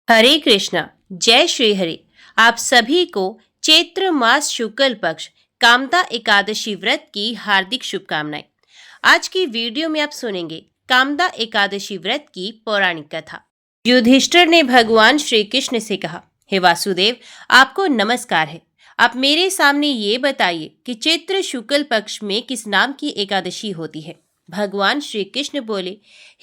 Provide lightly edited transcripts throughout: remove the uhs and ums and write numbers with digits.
हरे कृष्णा। जय श्री हरि। आप सभी को चैत्र मास शुक्ल पक्ष कामदा एकादशी व्रत की हार्दिक शुभकामनाएं। आज की वीडियो में आप सुनेंगे कामदा एकादशी व्रत की पौराणिक कथा। युधिष्ठिर ने भगवान श्री कृष्ण से कहा, हे वासुदेव, आपको नमस्कार है। आप मेरे सामने ये बताइए कि चैत्र शुक्ल पक्ष में किस नाम की एकादशी होती है। भगवान श्री कृष्ण बोले,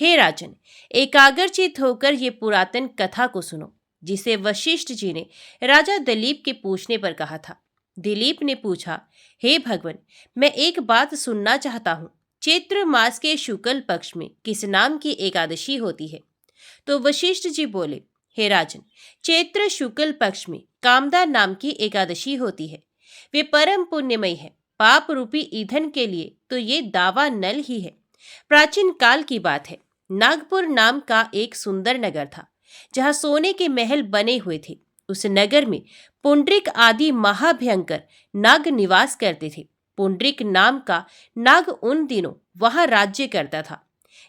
हे राजन, एकाग्रचित होकर ये पुरातन कथा को सुनो, जिसे वशिष्ठ जी ने राजा दिलीप के पूछने पर कहा था। दिलीप ने पूछा, हे भगवान, मैं एक बात सुनना चाहता हूँ। चैत्र मास के शुक्ल पक्ष में किस नाम की एकादशी होती है? तो वशिष्ठ जी बोले, हे राजन, चैत्र शुक्ल पक्ष में कामदा नाम की एकादशी होती है। वे परम पुण्यमयी है। पाप रूपी ईंधन के लिए तो ये दावा नल ही है। प्राचीन काल की बात है। नागपुर नाम का एक सुंदर नगर था, जहाँ सोने के महल बने हुए थे। उस नगर में पुंडरीक आदि महाभयंकर नाग निवास करते थे। पुंडरीक नाम का नाग उन दिनों वहां राज्य करता था।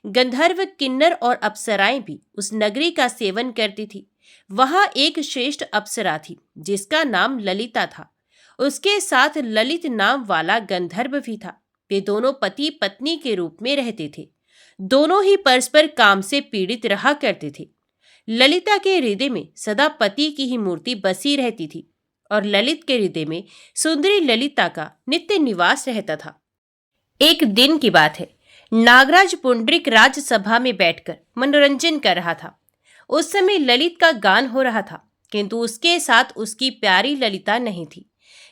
गंधर्व, किन्नर और अप्सराएं भी उस नगरी का सेवन करती थी। वहां एक श्रेष्ठ अप्सरा थी, जिसका नाम ललिता था। उसके साथ ललित नाम वाला गंधर्व भी था। वे दोनों पति पत्नी के रूप में रहते थे। दोनों ही परस्पर काम से पीड़ित रहा करते थे। ललिता के हृदय में सदा पति की ही मूर्ति बसी रहती थी, और ललित के हृदय में सुंदरी ललिता का नित्य निवास रहता था। एक दिन की बात है। नागराज पुंडरीक राजसभा में बैठकर मनोरंजन कर रहा था। उस समय ललित का गान हो रहा था, किंतु उसके साथ उसकी प्यारी ललिता नहीं थी।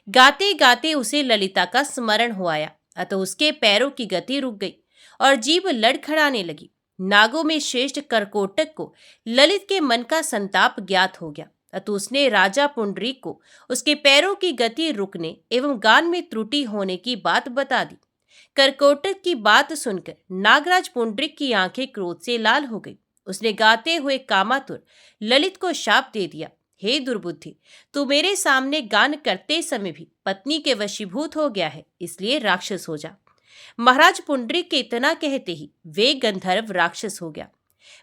गाते गाते उसे ललिता का स्मरण हो आया, अतः उसके पैरों की गति रुक गई और जीभ लड़खड़ाने लगी। नागों में श्रेष्ठ करकोटक को ललित के मन का संताप ज्ञात हो गया, अतः उसने राजा पुंडरीक को उसके पैरों की गति रुकने एवं गान में त्रुटि होने की बात बता दी। करकोटक की बात सुनकर नागराज पुंडरीक की आंखें क्रोध से लाल हो गई। उसने गाते हुए कामातुर ललित को शाप दे दिया, हे दुर्बुद्धि, तू मेरे सामने गान करते समय भी पत्नी के वशीभूत हो गया है, इसलिए राक्षस हो जा। महाराज पुंडरीक के इतना कहते ही वे गंधर्व राक्षस हो गया।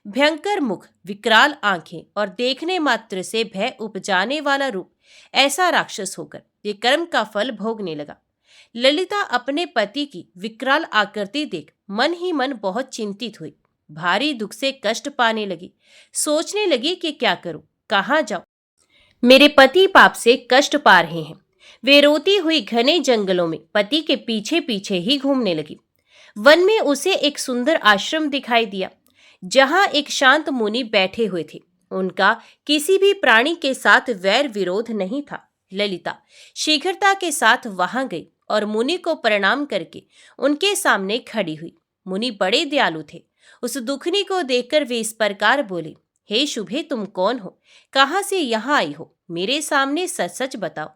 भयंकर मुख, विकराल आंखें और देखने मात्र से भय उपजाने वाला रूप, ऐसा राक्षस होकर ये कर्म का फल भोगने लगा। ललिता अपने पति की विकराल आकृति देख मन ही मन बहुत चिंतित हुई। भारी दुख से कष्ट पाने लगी। सोचने लगी कि क्या करूं, कहां जाऊं। मेरे पति पाप से कष्ट पा रहे हैं। वे रोती हुई घने जंगलों में पति के पीछे पीछे ही घूमने लगी। वन में उसे एक सुंदर आश्रम दिखाई दिया, जहां एक शांत मुनि बैठे हुए थे। उनका किसी भी प्राणी के साथ वैर विरोध नहीं था। ललिता शीघ्रता के साथ वहां गई और मुनि को प्रणाम करके उनके सामने खड़ी हुई। मुनि बड़े दयालु थे। उस दुखनी को देखकर वे इस प्रकार बोले, हे शुभे, तुम कौन हो? कहाँ से यहाँ आई हो? मेरे सामने सच सच बताओ।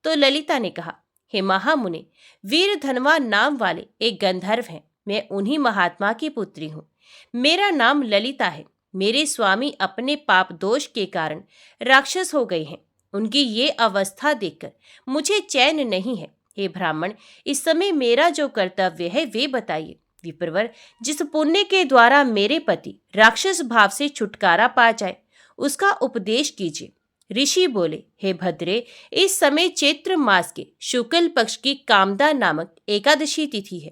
तो ललिता ने कहा, हे महामुनि, वीर धनवा नाम वाले एक गंधर्व हैं। मैं उन्हीं महात्मा की पुत्री हूँ। मेरा नाम ललिता है। मेरे स्वामी अपने पाप दोष के कारण राक्षस हो गए हैं। उनकी ये अवस्था देखकर मुझे चैन नहीं है। हे ब्राह्मण, इस समय मेरा जो कर्तव्य है वे बताइए। विप्रवर, जिस पुण्य के द्वारा मेरे पति राक्षस भाव से छुटकारा पा जाए, उसका उपदेश कीजिए। ऋषि बोले, हे भद्रे, इस समय चैत्र मास के शुक्ल पक्ष की कामदा नामक एकादशी तिथि है,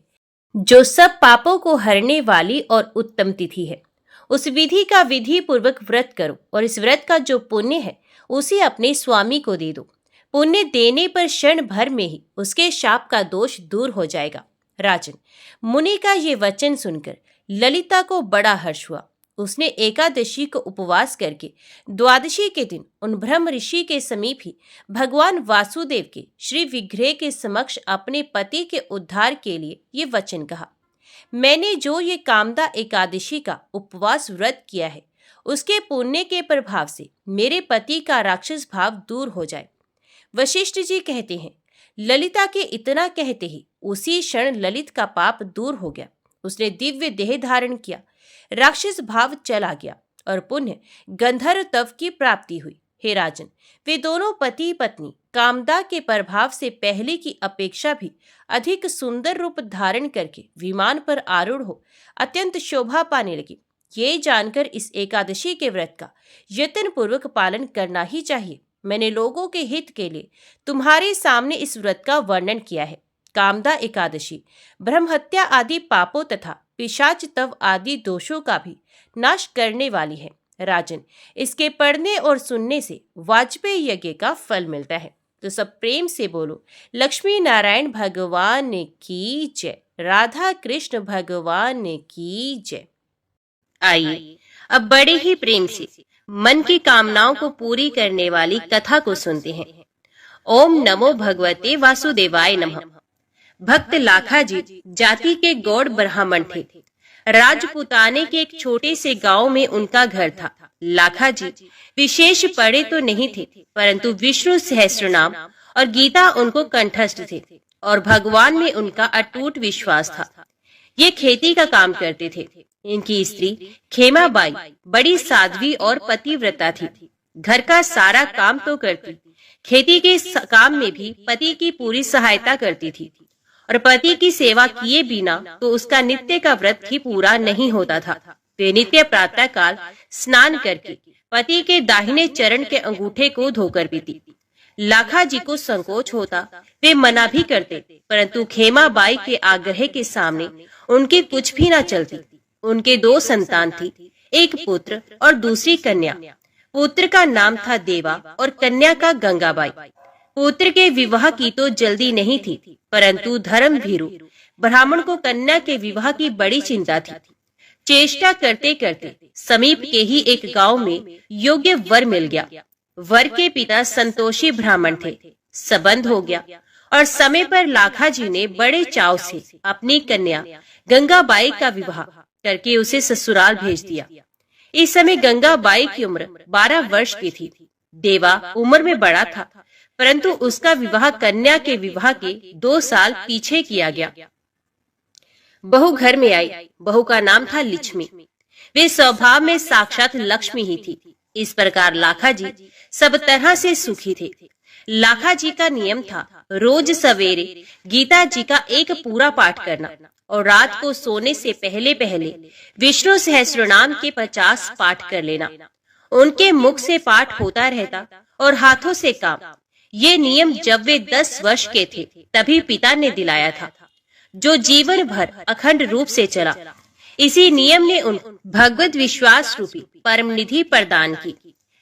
जो सब पापों को हरने वाली और उत्तम तिथि है। उस विधि का विधि पूर्वक व्रत करो, और इस व्रत का जो पुण्य है उसे अपने स्वामी को दे दो। पुण्य देने पर क्षण भर में ही उसके शाप का दोष दूर हो जाएगा। राजन, मुनि का ये वचन सुनकर ललिता को बड़ा हर्ष हुआ। उसने एकादशी को उपवास करके द्वादशी के दिन उन ब्रह्म ऋषि के समीप ही भगवान वासुदेव के श्री विग्रह के समक्ष अपने पति के उद्धार के लिए ये वचन कहा, मैंने जो ये कामदा एकादशी का उपवास व्रत किया है, उसके पुण्य के प्रभाव से मेरे पति का राक्षस भाव दूर हो जाए। वशिष्ठ जी कहते हैं, ललिता के इतना कहते ही उसी क्षण ललित का पाप दूर हो गया। उसने दिव्य देह धारण किया, राक्षस भाव चला गया और पुण्य गंधर्व तव की प्राप्ति हुई। हे राजन, वे दोनों पति पत्नी कामदा के प्रभाव से पहले की अपेक्षा भी अधिक सुंदर रूप धारण करके विमान पर आरूढ़ हो अत्यंत शोभा पाने लगी। ये जानकर इस एकादशी के व्रत का यत्न पूर्वक पालन करना ही चाहिए। मैंने लोगों के हित के लिए तुम्हारे सामने इस व्रत का वर्णन किया है। कामदा एकादशी ब्रह्महत्या आदि पापों तथा पिशाच तव आदि दोषों का भी नाश करने वाली है। राजन, इसके पढ़ने और सुनने से वाजपेयी यज्ञ का फल मिलता है। तो सब प्रेम से बोलो, लक्ष्मी नारायण भगवान की जय, राधा कृष्ण भगवान की जय। आइए अब बड़े ही प्रेम से मन की कामनाओं को पूरी करने वाली कथा को सुनते हैं। ओम नमो भगवते वासुदेवाय नमः। भक्त लाखाजी जाति के गौड़ ब्राह्मण थे। राजपुताने के एक छोटे से गांव में उनका घर था। लाखाजी विशेष पढ़े तो नहीं थे, परंतु विष्णु सहस्त्रनाम और गीता उनको कंठस्थ थे और भगवान में उनका अटूट विश्वास था। ये खेती का काम करते थे। इनकी स्त्री खेमाबाई बड़ी साध्वी और पतिव्रता थी। घर का सारा काम तो करती, खेती के काम में भी पति की पूरी सहायता करती थी और पति की सेवा किए बिना तो उसका नित्य का व्रत ही पूरा नहीं होता था। वे नित्य प्रातः काल स्नान करके पति के दाहिने चरण के अंगूठे को धोकर पीती। लाखाजी को संकोच होता, वे मना भी करते, परंतु खेमाबाई के आग्रह के सामने उनके कुछ भी न चलती। उनके 2 संतान थी, एक पुत्र और दूसरी कन्या। पुत्र का नाम था देवा और कन्या का गंगाबाई। पुत्र के विवाह की तो जल्दी नहीं थी, परंतु धर्म भीरु ब्राह्मण को कन्या के विवाह की बड़ी चिंता थी। चेष्टा करते करते समीप के ही एक गांव में योग्य वर मिल गया। वर के पिता संतोषी ब्राह्मण थे। संबंध हो गया और समय पर लाखाजी ने बड़े चाव से अपनी कन्या गंगाबाई का विवाह करके उसे ससुराल भेज दिया। इस समय गंगाबाई की उम्र 12 वर्ष की थी। देवा उम्र में बड़ा था, परंतु उसका विवाह कन्या के विवाह के 2 साल पीछे किया गया। बहू घर में आई। बहू का नाम था लक्ष्मी। वे स्वभाव में साक्षात लक्ष्मी ही थी। इस प्रकार लाखाजी सब तरह से सुखी थे। लाखाजी का नियम था रोज सवेरे गीता जी का एक पूरा पाठ करना और रात को सोने से पहले पहले विष्णु सहस्त्रनाम के 50 पाठ कर लेना। उनके मुख से पाठ होता रहता और हाथों से काम। ये नियम जब वे 10 वर्ष के थे तभी पिता ने दिलाया था, जो जीवन भर अखंड रूप से चला। इसी नियम ने उन भगवत विश्वास रूपी परम निधि प्रदान की।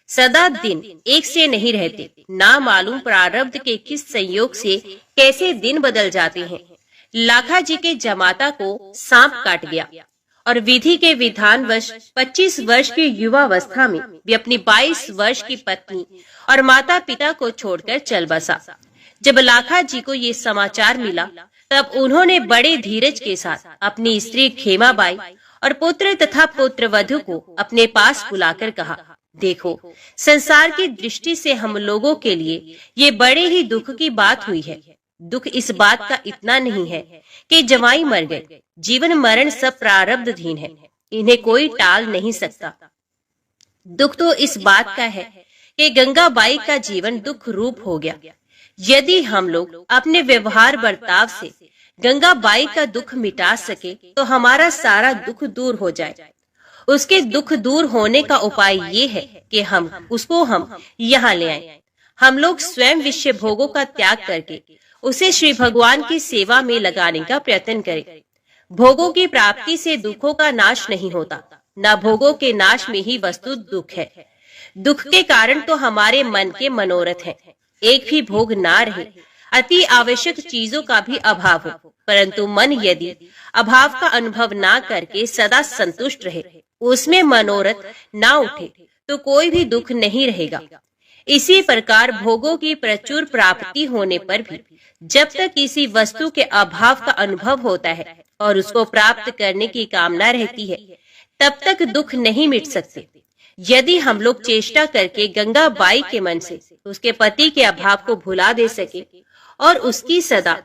सदा दिन एक से नहीं रहते, ना मालूम प्रारब्ध के किस संयोग से कैसे दिन बदल जाते हैं। लाखाजी के जमाता को सांप काट गया और विधि के विधानवश 25 वर्ष की युवावस्था में वे अपनी 22 वर्ष की पत्नी और माता पिता को छोड़कर चल बसा। जब लाखाजी को ये समाचार मिला तब उन्होंने बड़े धीरज के साथ अपनी स्त्री खेमाबाई और पुत्र तथा पुत्रवधू को अपने पास बुलाकर कहा, देखो, संसार की दृष्टि से हम लोगों के लिए ये बड़े ही दुख की बात हुई है। दुख इस बात का इतना नहीं है कि जमाई मर गए। जीवन मरण सब प्रारब्धधीन है, इन्हें कोई टाल नहीं सकता। दुख तो इस बात का है कि गंगाबाई का जीवन दुख रूप हो गया। यदि हम लोग अपने व्यवहार बर्ताव से गंगाबाई का दुख मिटा सके तो हमारा सारा दुख दूर हो जाए। उसके दुख दूर होने का उपाय ये है कि हम यहाँ ले आए। हम लोग स्वयं विषय भोगों का त्याग करके उसे श्री भगवान की सेवा में लगाने का प्रयत्न करें। भोगों की प्राप्ति से दुखों का नाश नहीं होता, न भोगों के नाश में ही वस्तु दुख है। दुख के कारण तो हमारे मन के मनोरथ हैं। एक भी भोग ना रहे, अति आवश्यक चीजों का भी अभाव हो, परंतु मन यदि अभाव का अनुभव ना करके सदा संतुष्ट रहे, उसमें मनोरथ ना उठे, तो कोई भी दुख नहीं रहेगा। इसी प्रकार भोगों की प्रचुर प्राप्ति होने पर भी जब तक किसी वस्तु के अभाव का अनुभव होता है और उसको प्राप्त करने की कामना रहती है, तब तक दुख नहीं मिट सकते। यदि हम लोग चेष्टा करके गंगाबाई के मन से उसके पति के अभाव को भुला दे सके और उसकी सदा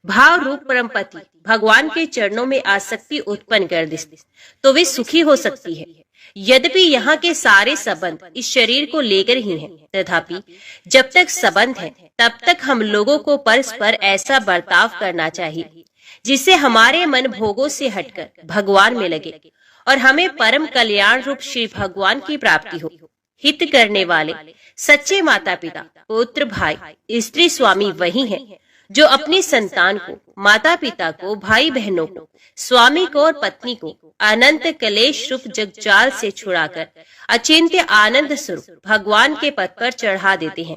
भाव रूप परम पति भगवान के चरणों में आसक्ति उत्पन्न कर दे, तो वे सुखी हो सकती है। यद्यपि यहाँ के सारे संबंध इस शरीर को लेकर ही हैं, तथापि जब तक संबंध है तब तक हम लोगों को परस्पर ऐसा बर्ताव करना चाहिए जिससे हमारे मन भोगों से हटकर भगवान में लगे और हमें परम कल्याण रूप श्री भगवान की प्राप्ति हो। हित करने वाले सच्चे माता पिता, पुत्र, भाई, स्त्री, स्वामी वही हैं जो अपनी संतान को, माता पिता को, भाई बहनों को, स्वामी को और पत्नी को अनंत क्लेश रूप जगजाल से छुड़ाकर अचिंत्य आनंद स्वरूप भगवान के पद पर चढ़ा देते हैं।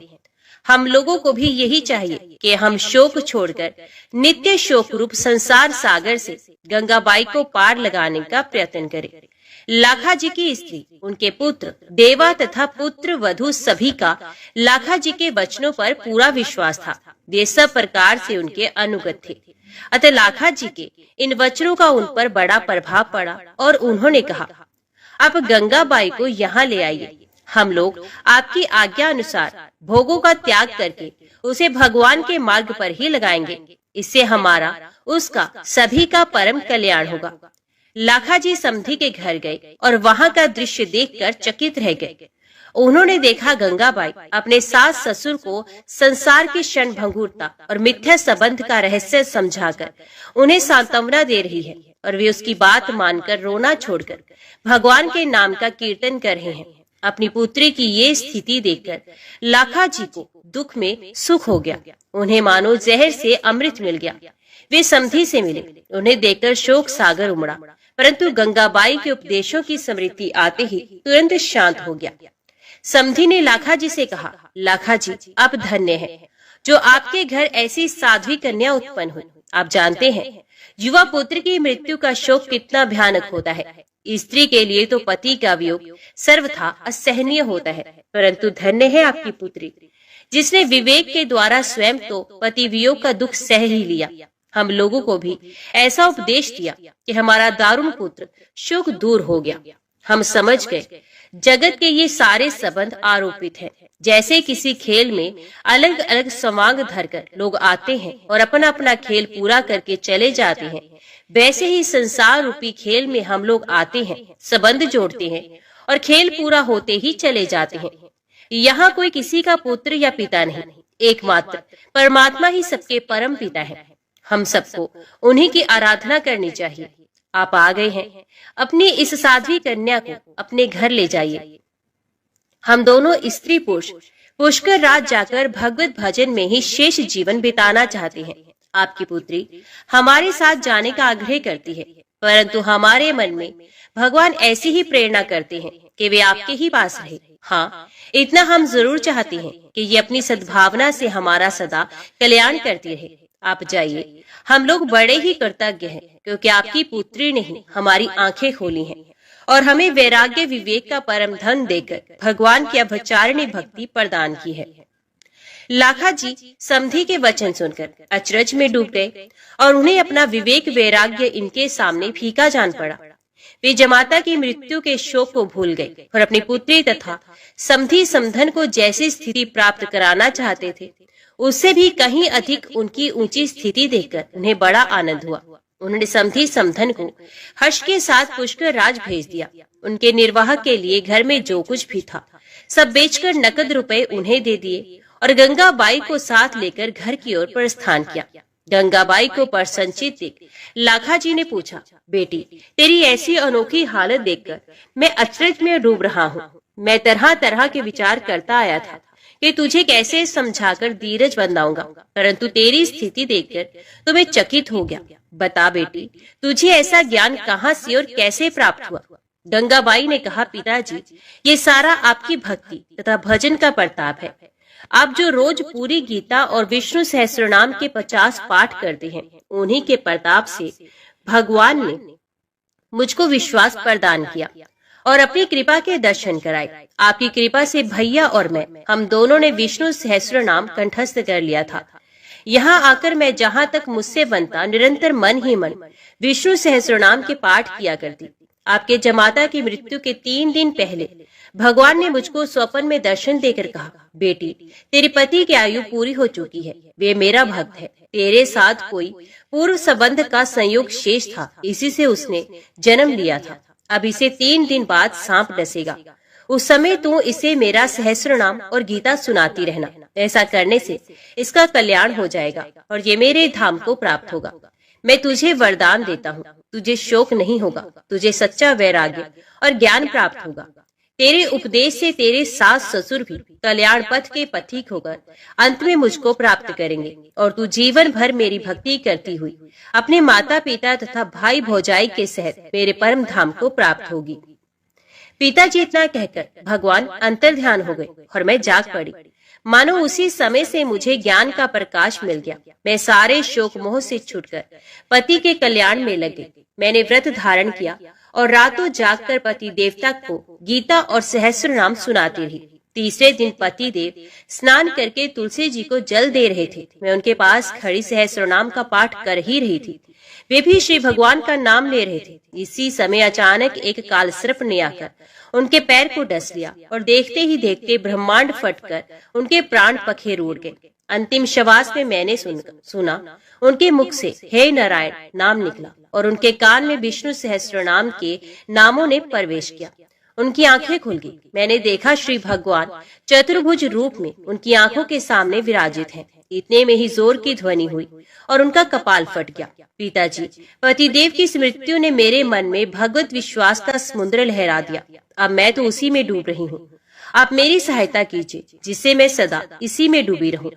हम लोगों को भी यही चाहिए कि हम शोक छोड़कर नित्य शोक रूप संसार सागर से गंगाबाई को पार लगाने का प्रयत्न करें। लाखा जी की स्त्री, उनके पुत्र, देवा तथा पुत्र वधु सभी का लाखा जी के वचनों पर पूरा विश्वास था। वे सब प्रकार से उनके अनुगत थे। अतः लाखा जी के इन वचनों का उन पर बड़ा प्रभाव पड़ा और उन्होंने कहा, आप गंगाबाई को यहाँ ले आइए। हम लोग आपकी आज्ञा अनुसार भोगों का त्याग करके उसे भगवान के मार्ग पर ही लगाएंगे। इससे हमारा, उसका, सभी का परम कल्याण होगा। लाखा जी समधी के घर गए और वहाँ का दृश्य देखकर चकित रह गए। उन्होंने देखा गंगाबाई अपने सास ससुर को संसार की क्षण भंगुरता और मिथ्या संबंध का रहस्य समझाकर उन्हें सांत्वना दे रही है और वे उसकी बात मानकर रोना छोड़कर भगवान के नाम का कीर्तन कर रहे हैं। अपनी पुत्री की ये स्थिति देखकर लाखा जी को दुख में सुख हो गया। उन्हें मानो जहर से अमृत मिल गया। वे समधी से मिले। उन्हें देखकर शोक सागर उमड़ा, परंतु गंगाबाई के उपदेशों की स्मृति आते ही तुरंत शांत हो गया। समधी ने लाखा जी से कहा, लाखा जी, आप धन्य हैं जो आपके घर ऐसी साध्वी कन्या उत्पन्न हुई। आप जानते हैं युवा पुत्र की मृत्यु का शोक कितना भयानक होता है। स्त्री के लिए तो पति का वियोग सर्वथा असहनीय होता है, परंतु धन्य है आपकी पुत्री जिसने विवेक के द्वारा स्वयं तो पति वियोग का दुख सह ही लिया। हम लोगों को भी ऐसा उपदेश दिया कि हमारा दारुण पुत्र शोक दूर हो गया। हम समझ गए जगत के ये सारे संबंध आरोपित हैं। जैसे किसी खेल में अलग अलग समांग धरकर लोग आते हैं और अपना अपना खेल पूरा करके चले जाते हैं, वैसे ही संसार रूपी खेल में हम लोग आते हैं, संबंध जोड़ते हैं और खेल पूरा होते ही चले जाते हैं। यहाँ कोई किसी का पुत्र या पिता नहीं, एकमात्र परमात्मा ही सबके परम पिता है। हम सबको उन्हीं की आराधना करनी चाहिए। आप आ गए हैं, अपनी इस साध्वी कन्या को अपने घर ले जाइए। हम दोनों स्त्री पुरुष पुष्कर राज जाकर भगवत भजन में ही शेष जीवन बिताना चाहते हैं। आपकी पुत्री हमारे साथ जाने का आग्रह करती है, परंतु हमारे मन में भगवान ऐसी ही प्रेरणा करते हैं कि वे आपके ही पास रहे। हाँ, इतना हम जरूर चाहते हैं कि ये अपनी सद्भावना से हमारा सदा कल्याण करती रहे। आप जाइए, हम लोग बड़े ही कृतज्ञ हैं क्योंकि आपकी पुत्री ने ही हमारी आंखें खोली हैं और हमें वैराग्य विवेक का परम धन देकर भगवान की अभचारिणी भक्ति प्रदान की है। लाखा जी समधी के वचन सुनकर अचरज में डूब गए और उन्हें अपना विवेक वैराग्य इनके सामने फीका जान पड़ा। वे जमाता की मृत्यु के शोक को भूल गए और अपनी पुत्री तथा समधी समधन को जैसी स्थिति प्राप्त कराना चाहते थे उससे भी कहीं अधिक उनकी ऊंची स्थिति देखकर उन्हें बड़ा आनंद हुआ। उन्होंने समधी समधन को हर्ष के साथ पुष्कर राज भेज दिया। उनके निर्वाह के लिए घर में जो कुछ भी था सब बेचकर नकद रुपए उन्हें दे दिए और गंगाबाई को साथ लेकर घर की ओर प्रस्थान किया। गंगाबाई को प्रसन्नचित्त देख लाखा जी ने पूछा, बेटी, तेरी ऐसी अनोखी हालत देखकर मैं अचरज में डूब रहा हूँ। मैं तरह तरह के विचार करता आया था कि तुझे कैसे समझाकर धीरज बंधाऊंगा, परंतु तेरी स्थिति देखकर तो मैं चकित हो गया। बता बेटी, तुझे ऐसा ज्ञान कहाँ से और कैसे प्राप्त हुआ? गंगाबाई ने कहा, पिताजी, ये सारा आपकी भक्ति तथा भजन का प्रताप है। आप जो रोज पूरी गीता और विष्णु सहस्त्रनाम के 50 पाठ करते हैं, उन्हीं के प्रताप से भगवान ने मुझको विश्वास प्रदान किया और अपनी कृपा के दर्शन कराए। आपकी कृपा से भैया और मैं, हम दोनों ने विष्णु सहस्त्रनाम कंठस्थ कर लिया था। यहाँ आकर मैं जहाँ तक मुझसे बनता निरंतर मन ही मन विष्णु सहस्त्रनाम के पाठ किया करती। आपके जमाता की मृत्यु के 3 दिन पहले भगवान ने मुझको स्वप्न में दर्शन देकर कहा, बेटी, तेरे पति की आयु पूरी हो चुकी है, वे मेरा भक्त है। तेरे साथ कोई पूर्व संबंध का संयोग शेष था, इसी से उसने जन्म लिया था। अब इसे 3 दिन बाद सांप डसेगा। उस समय तू इसे मेरा सहस्त्रनाम और गीता सुनाती रहना। ऐसा करने से इसका कल्याण हो जाएगा और ये मेरे धाम को प्राप्त होगा। मैं तुझे वरदान देता हूँ, तुझे शोक नहीं होगा, तुझे सच्चा वैराग्य और ज्ञान प्राप्त होगा। तेरे उपदेश से तेरे सास ससुर भी कल्याण पथ के पथिक होकर अंत में मुझको प्राप्त करेंगे और तू जीवन भर मेरी भक्ति करती हुई अपने माता पिता तथा भाई भौजाई के सहित मेरे परम धाम को प्राप्त होगी। पिताजी इतना कहकर भगवान अंतर ध्यान हो गए और मैं जाग पड़ी। मानो उसी समय से मुझे ज्ञान का प्रकाश मिल गया। मैं सारे शोक मोह से छूटकर पति के कल्याण में लग गई। मैंने व्रत धारण किया और रातों जागकर पति देवता को गीता और सहस्त्र नाम सुनाती रही। तीसरे दिन पति देव स्नान करके तुलसी जी को जल दे रहे थे। मैं उनके पास खड़ी सहस्त्र नाम का पाठ कर ही रही थी। वे भी श्री भगवान का नाम ले रहे थे। इसी समय अचानक एक काल सर्प ने आकर उनके पैर को डस लिया और देखते ही देखते ब्रह्मांड फटकर उनके प्राण पखेर उड़ गए। अंतिम श्वास में मैंने सुना उनके मुख से हे नारायण नाम निकला और उनके कान में विष्णु सहस्त्र नाम के नामों ने प्रवेश किया। उनकी आंखें खुल गई। मैंने देखा श्री भगवान चतुर्भुज रूप में उनकी आंखों के सामने विराजित हैं। इतने में ही जोर की ध्वनि हुई और उनका कपाल फट गया। पिताजी, पतिदेव की मृत्यु ने मेरे मन में भगवत विश्वास का समुद्र लहरा दिया। अब मैं तो उसी में डूब रही हूँ। आप मेरी सहायता कीजिए जिससे मैं सदा इसी में डूबी रहूं।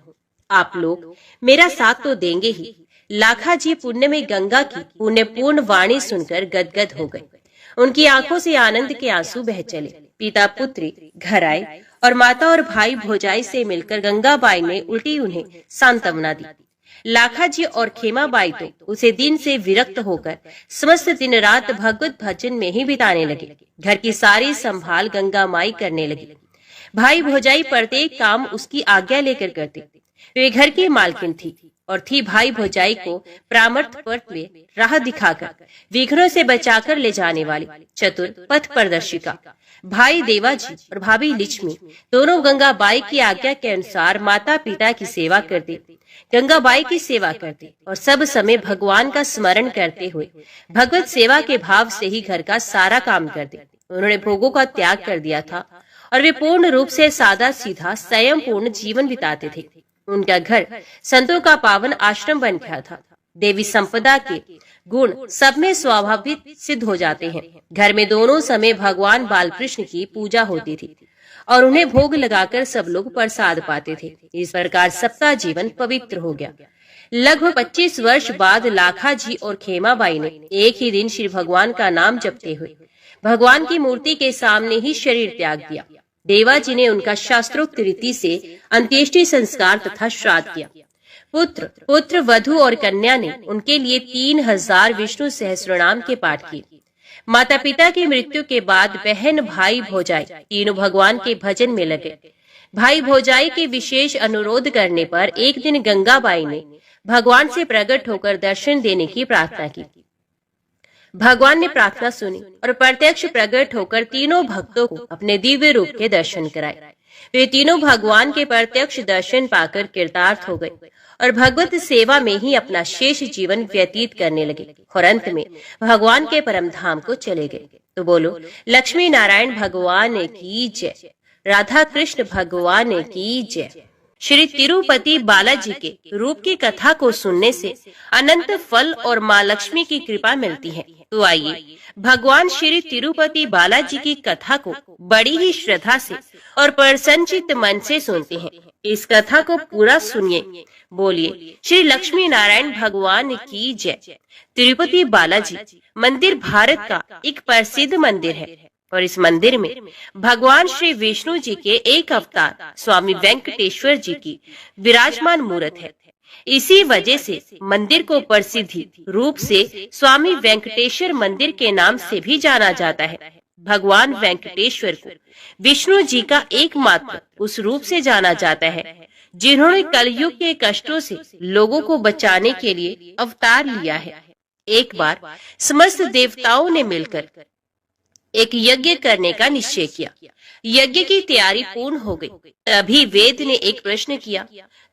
आप लोग मेरा साथ तो देंगे ही। लाखा जी पुण्य में गंगा की पुण्यपूर्ण वाणी सुनकर गदगद हो गए। उनकी आंखों से आनंद के आंसू बह चले। पिता पुत्री घर आए और माता और भाई भौजाई से मिलकर गंगाबाई ने उल्टी उन्हें सांत्वना दी। लाखा जी और खेमाबाई तो उसे दिन से विरक्त होकर समस्त दिन रात भगवत भजन में ही बिताने लगे। घर की सारी संभाल गंगा माई करने लगी। भाई भौजाई प्रत्येक काम उसकी आज्ञा लेकर करते। वे घर की मालकिन थी और थी भाई भौजाई को प्रामर्थ पथ में राह दिखाकर विघ्नों से बचाकर ले जाने वाली चतुर पथ प्रदर्शिका। भाई देवाजी और भाभी लक्ष्मी दोनों गंगाबाई की आज्ञा के अनुसार माता पिता की सेवा करते, गंगाबाई की सेवा करते और सब समय भगवान का स्मरण करते हुए भगवत सेवा के भाव से ही घर का सारा काम करते। उन्होंने भोगों का त्याग कर दिया था और वे पूर्ण रूप से सादा सीधा संयम पूर्ण जीवन बिताते थे। उनका घर संतों का पावन आश्रम बन गया था। देवी संपदा के गुण सब में स्वाभाविक सिद्ध हो जाते हैं। घर में दोनों समय भगवान बालकृष्ण की पूजा होती थी और उन्हें भोग लगाकर सब लोग प्रसाद पाते थे। इस प्रकार सबका जीवन पवित्र हो गया। लगभग 25 वर्ष बाद लाखा जी और खेमाबाई ने एक ही दिन श्री भगवान का नाम जपते हुए भगवान की मूर्ति के सामने ही शरीर त्याग दिया। देवाजी ने उनका शास्त्रोक्त रीति से अंत्येष्टि संस्कार तथा श्राद्ध किया। पुत्र वधु और कन्या ने उनके लिए 3000 विष्णु सहस्रनाम के पाठ किए। माता पिता की मृत्यु के बाद बहन भाई भौजाई तीनों भगवान के भजन में लगे। भाई भौजाई के विशेष अनुरोध करने पर एक दिन गंगाबाई ने भगवान से प्रकट होकर दर्शन देने की प्रार्थना की। भगवान ने प्रार्थना सुनी और प्रत्यक्ष प्रकट होकर तीनों भक्तों को अपने दिव्य रूप के दर्शन कराए। वे तीनों भगवान के प्रत्यक्ष दर्शन पाकर कृतार्थ हो गए और भगवत सेवा में ही अपना शेष जीवन व्यतीत करने लगे और अंत में भगवान के परम धाम को चले गए। तो बोलो लक्ष्मी नारायण भगवान की जय, राधा कृष्ण भगवान की जय। श्री तिरुपति बालाजी के रूप की कथा को सुनने से अनंत फल और माँ लक्ष्मी की कृपा मिलती है। तो आइए भगवान श्री तिरुपति बालाजी की कथा को बड़ी ही श्रद्धा से और प्रसन्नचित्त मन से सुनते हैं। इस कथा को पूरा सुनिए। बोलिए श्री लक्ष्मी नारायण भगवान की जय। तिरुपति बालाजी मंदिर भारत का एक प्रसिद्ध मंदिर है और इस मंदिर में भगवान श्री विष्णु जी के एक अवतार स्वामी वेंकटेश्वर जी की विराजमान मूर्त है। इसी वजह से मंदिर को प्रसिद्धि रूप से स्वामी वेंकटेश्वर मंदिर के नाम से भी जाना जाता है। भगवान वेंकटेश्वर को विष्णु जी का एकमात्र उस रूप से जाना जाता है जिन्होंने कलयुग के कष्टों से लोगों को बचाने के लिए अवतार लिया है। एक बार समस्त देवताओं ने मिलकर एक यज्ञ करने का निश्चय किया। यज्ञ की तैयारी पूर्ण हो गई। तभी वेद ने एक प्रश्न किया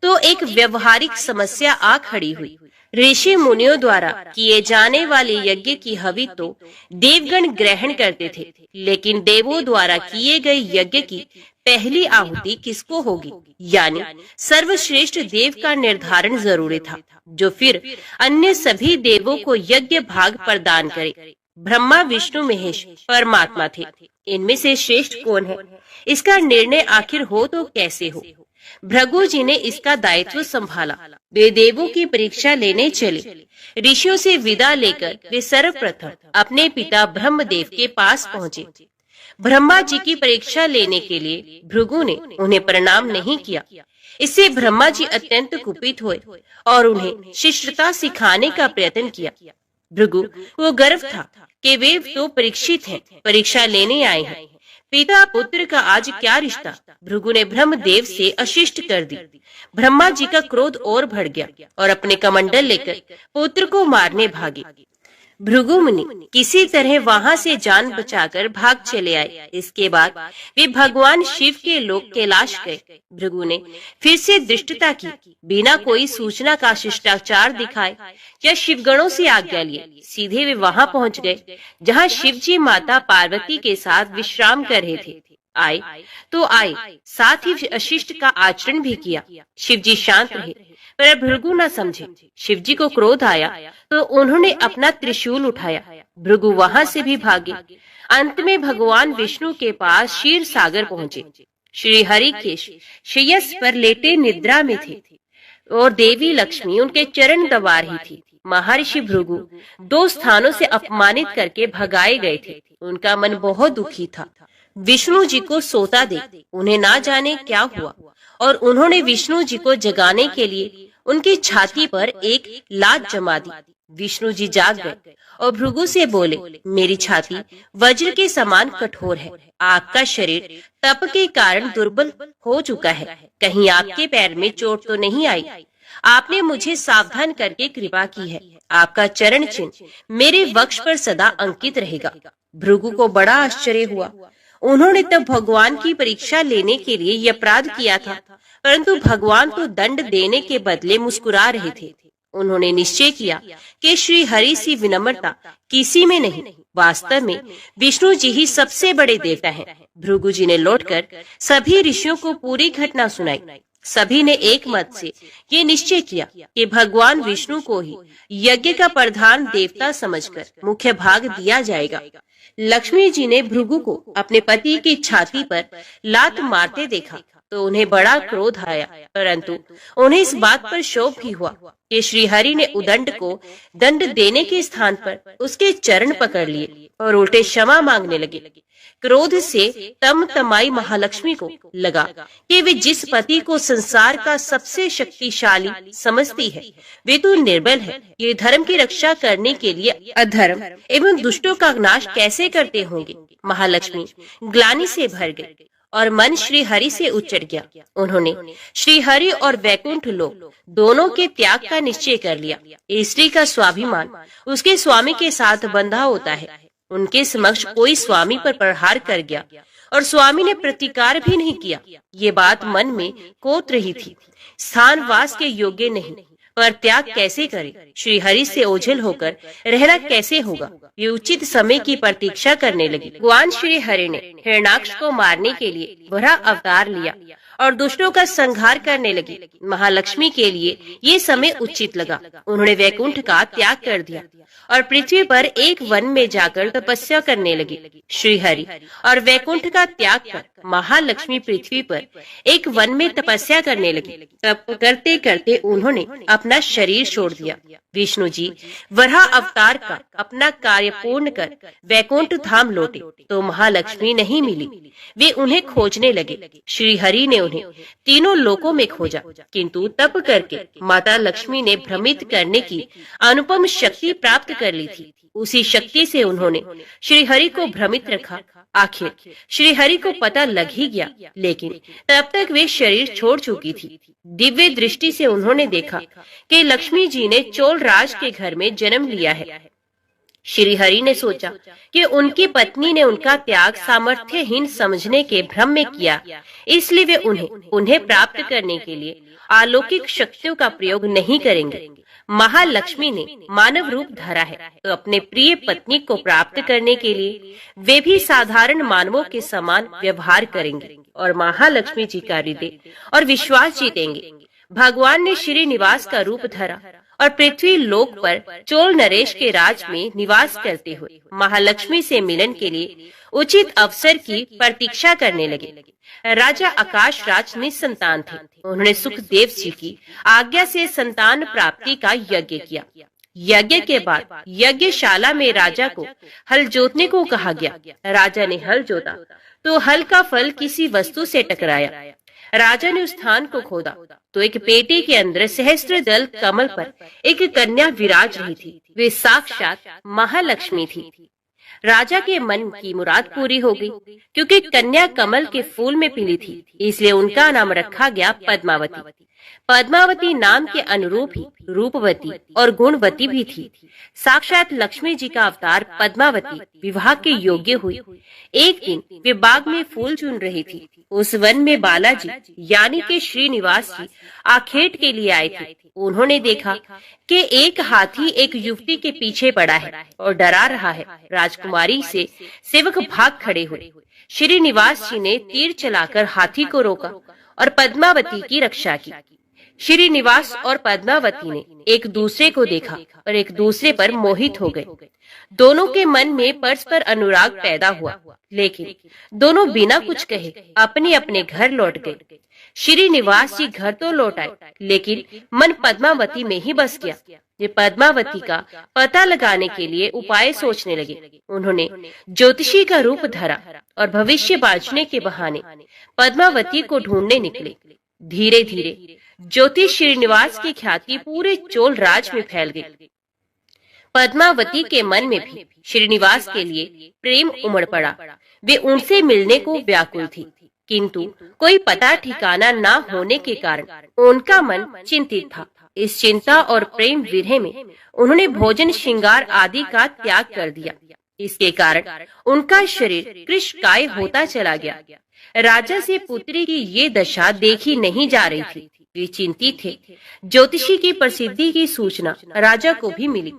तो एक व्यवहारिक समस्या आ खड़ी हुई। ऋषि मुनियों द्वारा किए जाने वाले यज्ञ की हवि तो देवगण ग्रहण करते थे, लेकिन देवों द्वारा किए गए यज्ञ की पहली आहुति किसको होगी, यानी सर्वश्रेष्ठ देव का निर्धारण जरूरी था, जो फिर अन्य सभी देवों को यज्ञ भाग प्रदान करे। ब्रह्मा, विष्णु, महेश परमात्मा थे। इनमें से श्रेष्ठ कौन है, इसका निर्णय आखिर हो तो कैसे हो। भृगु जी ने इसका दायित्व संभाला। वे देवों की परीक्षा लेने चले। ऋषियों से विदा लेकर वे सर्वप्रथम अपने पिता ब्रह्मदेव के पास पहुँचे। ब्रह्मा जी की परीक्षा लेने के लिए भृगु ने उन्हें प्रणाम नहीं किया। इससे ब्रह्मा जी अत्यंत कुपित हुए और उन्हें शिष्टता सिखाने का प्रयत्न किया। भृगु को गर्व था कि वे तो परीक्षित हैं, परीक्षा लेने आए हैं। पिता पुत्र का आज क्या रिश्ता। भृगु ने ब्रह्मदेव से अशिष्ट कर दी। ब्रह्मा जी का क्रोध और बढ़ गया और अपने कमंडल लेकर पुत्र को मारने भागे। भृगु मुनि किसी तरह वहां से जान बचाकर भाग चले आए। इसके बाद वे भगवान शिव के लोक कैलाश गए। भृगु ने फिर से दृष्टता की, बिना कोई सूचना का शिष्टाचार दिखाए या शिवगणों से आज्ञा लिए सीधे वे वहां पहुंच गए जहां शिव जी माता पार्वती के साथ विश्राम कर रहे थे। आए तो आए, साथ ही अशिष्ट का आचरण भी किया। शिव जी शांत रहे, पर भृगु न समझे। शिव जी को क्रोध आया तो उन्होंने अपना त्रिशूल उठाया। भृगु वहां से भी भागे। अंत में भगवान विष्णु के पास क्षीर सागर पहुँचे। श्री हरि के श्रेयस पर लेटे निद्रा में थे और देवी लक्ष्मी उनके चरण दबा रही थी। महर्षि भृगु 2 स्थानों से अपमानित करके भगाए गए थे। उनका मन बहुत दुखी था। विष्णु जी को सोता देख उन्हें ना जाने क्या हुआ और उन्होंने विष्णु जी को जगाने के लिए उनकी छाती पर एक लात जमा दी। विष्णु जी जाग गए और भृगु से बोले, मेरी छाती वज्र के समान कठोर है। आपका शरीर तप के कारण दुर्बल हो चुका है। कहीं आपके पैर में चोट तो नहीं आई? आपने मुझे सावधान करके कृपा की है। आपका चरण चिन्ह मेरे वक्ष पर सदा अंकित रहेगा। भृगु को बड़ा आश्चर्य हुआ। उन्होंने तब भगवान की परीक्षा लेने के लिए यह अपराध किया था, परंतु भगवान तो दंड देने के बदले मुस्कुरा रहे थे। उन्होंने निश्चय किया कि श्री हरि सी विनम्रता किसी में नहीं, वास्तव में विष्णु जी ही सबसे बड़े देवता हैं। भृगु जी ने लौटकर सभी ऋषियों को पूरी घटना सुनाई। सभी ने एक मत से ये निश्चय किया कि भगवान विष्णु को ही यज्ञ का प्रधान देवता समझकर मुख्य भाग दिया जाएगा। लक्ष्मी जी ने भृगु को अपने पति की छाती पर लात मारते देखा तो उन्हें बड़ा क्रोध आया, परंतु उन्हें इस बात पर शोक भी हुआ कि श्री हरि ने उदंड को दंड देने के स्थान पर उसके चरण पकड़ लिए और उल्टे क्षमा मांगने लगे। क्रोध से तमतमाई महालक्ष्मी को लगा कि वे जिस पति को संसार का सबसे शक्तिशाली समझती है वे तो निर्बल है। ये धर्म की रक्षा करने के लिए अधर्म एवं दुष्टों का नाश कैसे करते होंगे। महालक्ष्मी ग्लानि से भर गई और मन श्री हरि से उचट गया। उन्होंने श्री हरि और वैकुंठ लोक दोनों के त्याग का निश्चय कर लिया। स्त्री का स्वाभिमान उसके स्वामी के साथ बंधा होता है। उनके समक्ष कोई स्वामी पर प्रहार कर गया और स्वामी ने प्रतिकार भी नहीं किया। ये बात मन में कोत रही थी। स्थान वास के योग्य नहीं, पर त्याग कैसे करे। श्री हरि से ओझल होकर रहना कैसे होगा। ये उचित समय की प्रतीक्षा करने लगी। भगवान श्री हरि ने हिरण्याक्ष को मारने के लिए बड़ा अवतार लिया और दुष्टों का संहार करने लगे। महालक्ष्मी के लिए ये समय उचित लगा। उन्होंने वैकुंठ का त्याग कर दिया और पृथ्वी पर एक वन में जाकर तपस्या करने लगे। श्री हरि और वैकुंठ का त्याग कर महालक्ष्मी पृथ्वी पर एक वन में तपस्या करने लगे। तप करते करते उन्होंने अपना शरीर छोड़ दिया। विष्णु जी वराह अवतार का अपना कार्य पूर्ण कर वैकुंठ धाम लौटे तो महालक्ष्मी नहीं मिली। वे उन्हें खोजने लगे। श्री हरि ने उन्हें तीनों लोकों में खोजा, किंतु तप करके माता लक्ष्मी ने भ्रमित करने की अनुपम शक्ति प्राप्त कर ली थी। उसी शक्ति से उन्होंने श्री हरि को भ्रमित रखा। आखिर श्री हरि को पता लग ही गया, लेकिन तब तक वे शरीर छोड़ चुकी थी। दिव्य दृष्टि से उन्होंने देखा कि लक्ष्मी जी ने चोल राज के घर में जन्म लिया है। श्री हरि ने सोचा कि उनकी पत्नी ने उनका त्याग सामर्थ्यहीन समझने के भ्रम में किया, इसलिए वे उन्हें प्राप्त करने के लिए अलौकिक शक्तियों का प्रयोग नहीं करेंगे। महालक्ष्मी ने मानव रूप धरा है, तो अपने प्रिय पत्नी को प्राप्त करने के लिए वे भी साधारण मानवों के समान व्यवहार करेंगे और महालक्ष्मी जी का हृदय और विश्वास जीतेंगे। भगवान ने श्रीनिवास का रूप धरा और पृथ्वी लोक पर चोल नरेश के राज में निवास करते हुए महालक्ष्मी से मिलन के लिए उचित अवसर की प्रतीक्षा करने लगे। राजा आकाश राज निसंतान थे। उन्होंने सुखदेव जी की आज्ञा से संतान प्राप्ति का यज्ञ किया। यज्ञ के बाद यज्ञशाला में राजा को हल जोतने को कहा गया। राजा ने हल जोता तो हल का फल किसी वस्तु से टकराया। राजा ने उस स्थान को खोदा तो एक पेटी के अंदर सहस्त्र दल कमल पर एक कन्या विराज रही थी। वे साक्षात महालक्ष्मी थी। राजा के मन की मुराद पूरी हो गई, क्योंकि कन्या कमल के फूल में पीली थी, इसलिए उनका नाम रखा गया पद्मावती। पद्मावती नाम के अनुरूप ही रूपवती और गुणवती भी थी। साक्षात लक्ष्मी जी का अवतार पद्मावती विवाह के योग्य हुई। एक दिन वे बाग में फूल चुन रही थी। उस वन में बालाजी यानी के श्रीनिवास जी आखेट के लिए आए थे। उन्होंने देखा कि एक हाथी एक युवती के पीछे पड़ा है और डरा रहा है। राजकुमारी से सेवक भाग खड़े हुए। श्रीनिवास जी ने तीर चलाकर हाथी को रोका और पद्मावती की रक्षा की। श्रीनिवास और पद्मावती ने एक दूसरे को देखा और एक दूसरे पर मोहित हो गए। दोनों के मन में परस्पर अनुराग पैदा हुआ, लेकिन दोनों बिना कुछ कहे अपने अपने घर लौट गए। श्रीनिवास जी घर तो लौट आए, लेकिन मन पद्मावती में ही बस गया। ये पद्मावती का पता लगाने के लिए उपाय सोचने लगे। उन्होंने ज्योतिषी का रूप धरा और भविष्य बांचने के बहाने पद्मावती को ढूंढने निकले। धीरे धीरे ज्योतिष श्रीनिवास की ख्याति पूरे चोल राज में फैल गई। पद्मावती के मन में भी श्रीनिवास के लिए प्रेम उमड़ पड़ा। वे उनसे मिलने को व्याकुल थी, किंतु कोई पता ठिकाना न होने के कारण उनका मन चिंतित था। इस चिंता और प्रेम विरह में उन्होंने भोजन श्रृंगार आदि का त्याग कर दिया। इसके कारण उनका शरीर कृशकाय होता चला गया। राजा से पुत्री की ये दशा देखी नहीं जा रही थी। वे चिंतित थे। ज्योतिषी की प्रसिद्धि की सूचना राजा को भी मिली।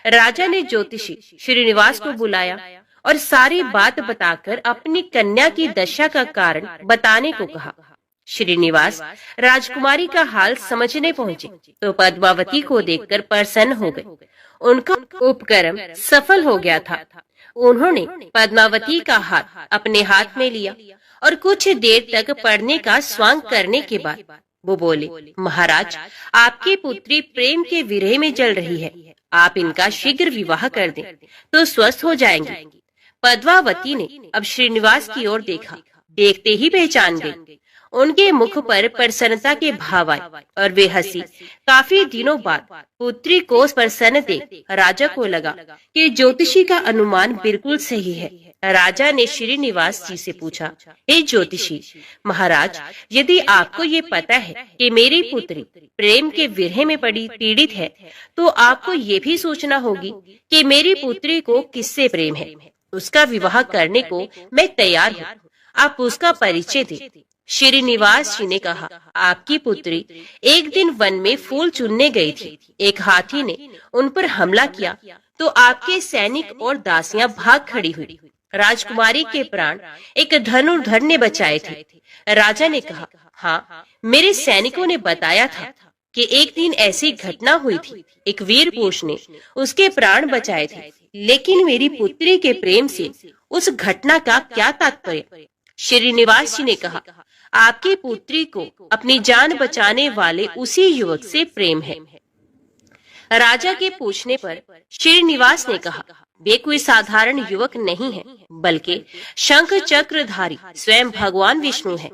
राजा ने ज्योतिषी श्रीनिवास को बुलाया और सारी बात बताकर अपनी कन्या की दशा का कारण बताने को कहा। श्रीनिवास राजकुमारी का हाल समझने पहुँचे तो पद्मावती को देखकर प्रसन्न हो गए। उनका उपक्रम सफल हो गया था। उन्होंने पद्मावती का हाथ अपने हाथ में लिया और कुछ देर तक पढ़ने का स्वांग करने के बाद वो बोले, महाराज, आपकी पुत्री प्रेम के विरह में जल रही है। आप इनका शीघ्र विवाह कर दें तो स्वस्थ हो जाएंगे। पद्मावती ने अब श्रीनिवास की ओर देखा। देखते ही पहचान गई। उनके मुख पर प्रसन्नता के भाव आए और वे हंसी। काफी दिनों बाद पुत्री को प्रसन्न देख राजा को लगा कि ज्योतिषी का अनुमान बिल्कुल सही है। राजा ने श्रीनिवास जी से पूछा, हे ज्योतिषी महाराज, यदि आपको ये पता है कि मेरी पुत्री प्रेम के विरह में पीड़ित है, तो आपको ये भी सोचना होगी कि मेरी पुत्री को किससे प्रेम है। उसका विवाह करने को मैं तैयार हूँ। आप उसका परिचय दें। श्रीनिवास जी ने कहा, आपकी पुत्री एक दिन वन में फूल चुनने गई थी। एक हाथी ने उन पर हमला किया तो आपके सैनिक और दासियां भाग खड़ी हुई। राजकुमारी के प्राण एक धनुर्धर ने बचाए थे। राजा ने कहा, हाँ, मेरे सैनिकों ने बताया था कि एक दिन ऐसी घटना हुई थी। एक वीर पुरुष ने उसके प्राण बचाए थे, लेकिन मेरी पुत्री के प्रेम से उस घटना का क्या तात्पर्य। श्रीनिवास जी ने कहा, आपकी पुत्री को अपनी जान बचाने वाले उसी युवक से प्रेम है। राजा के पूछने पर श्रीनिवास ने कहा, वे कोई साधारण युवक नहीं है, बल्कि शंख चक्रधारी स्वयं भगवान विष्णु है।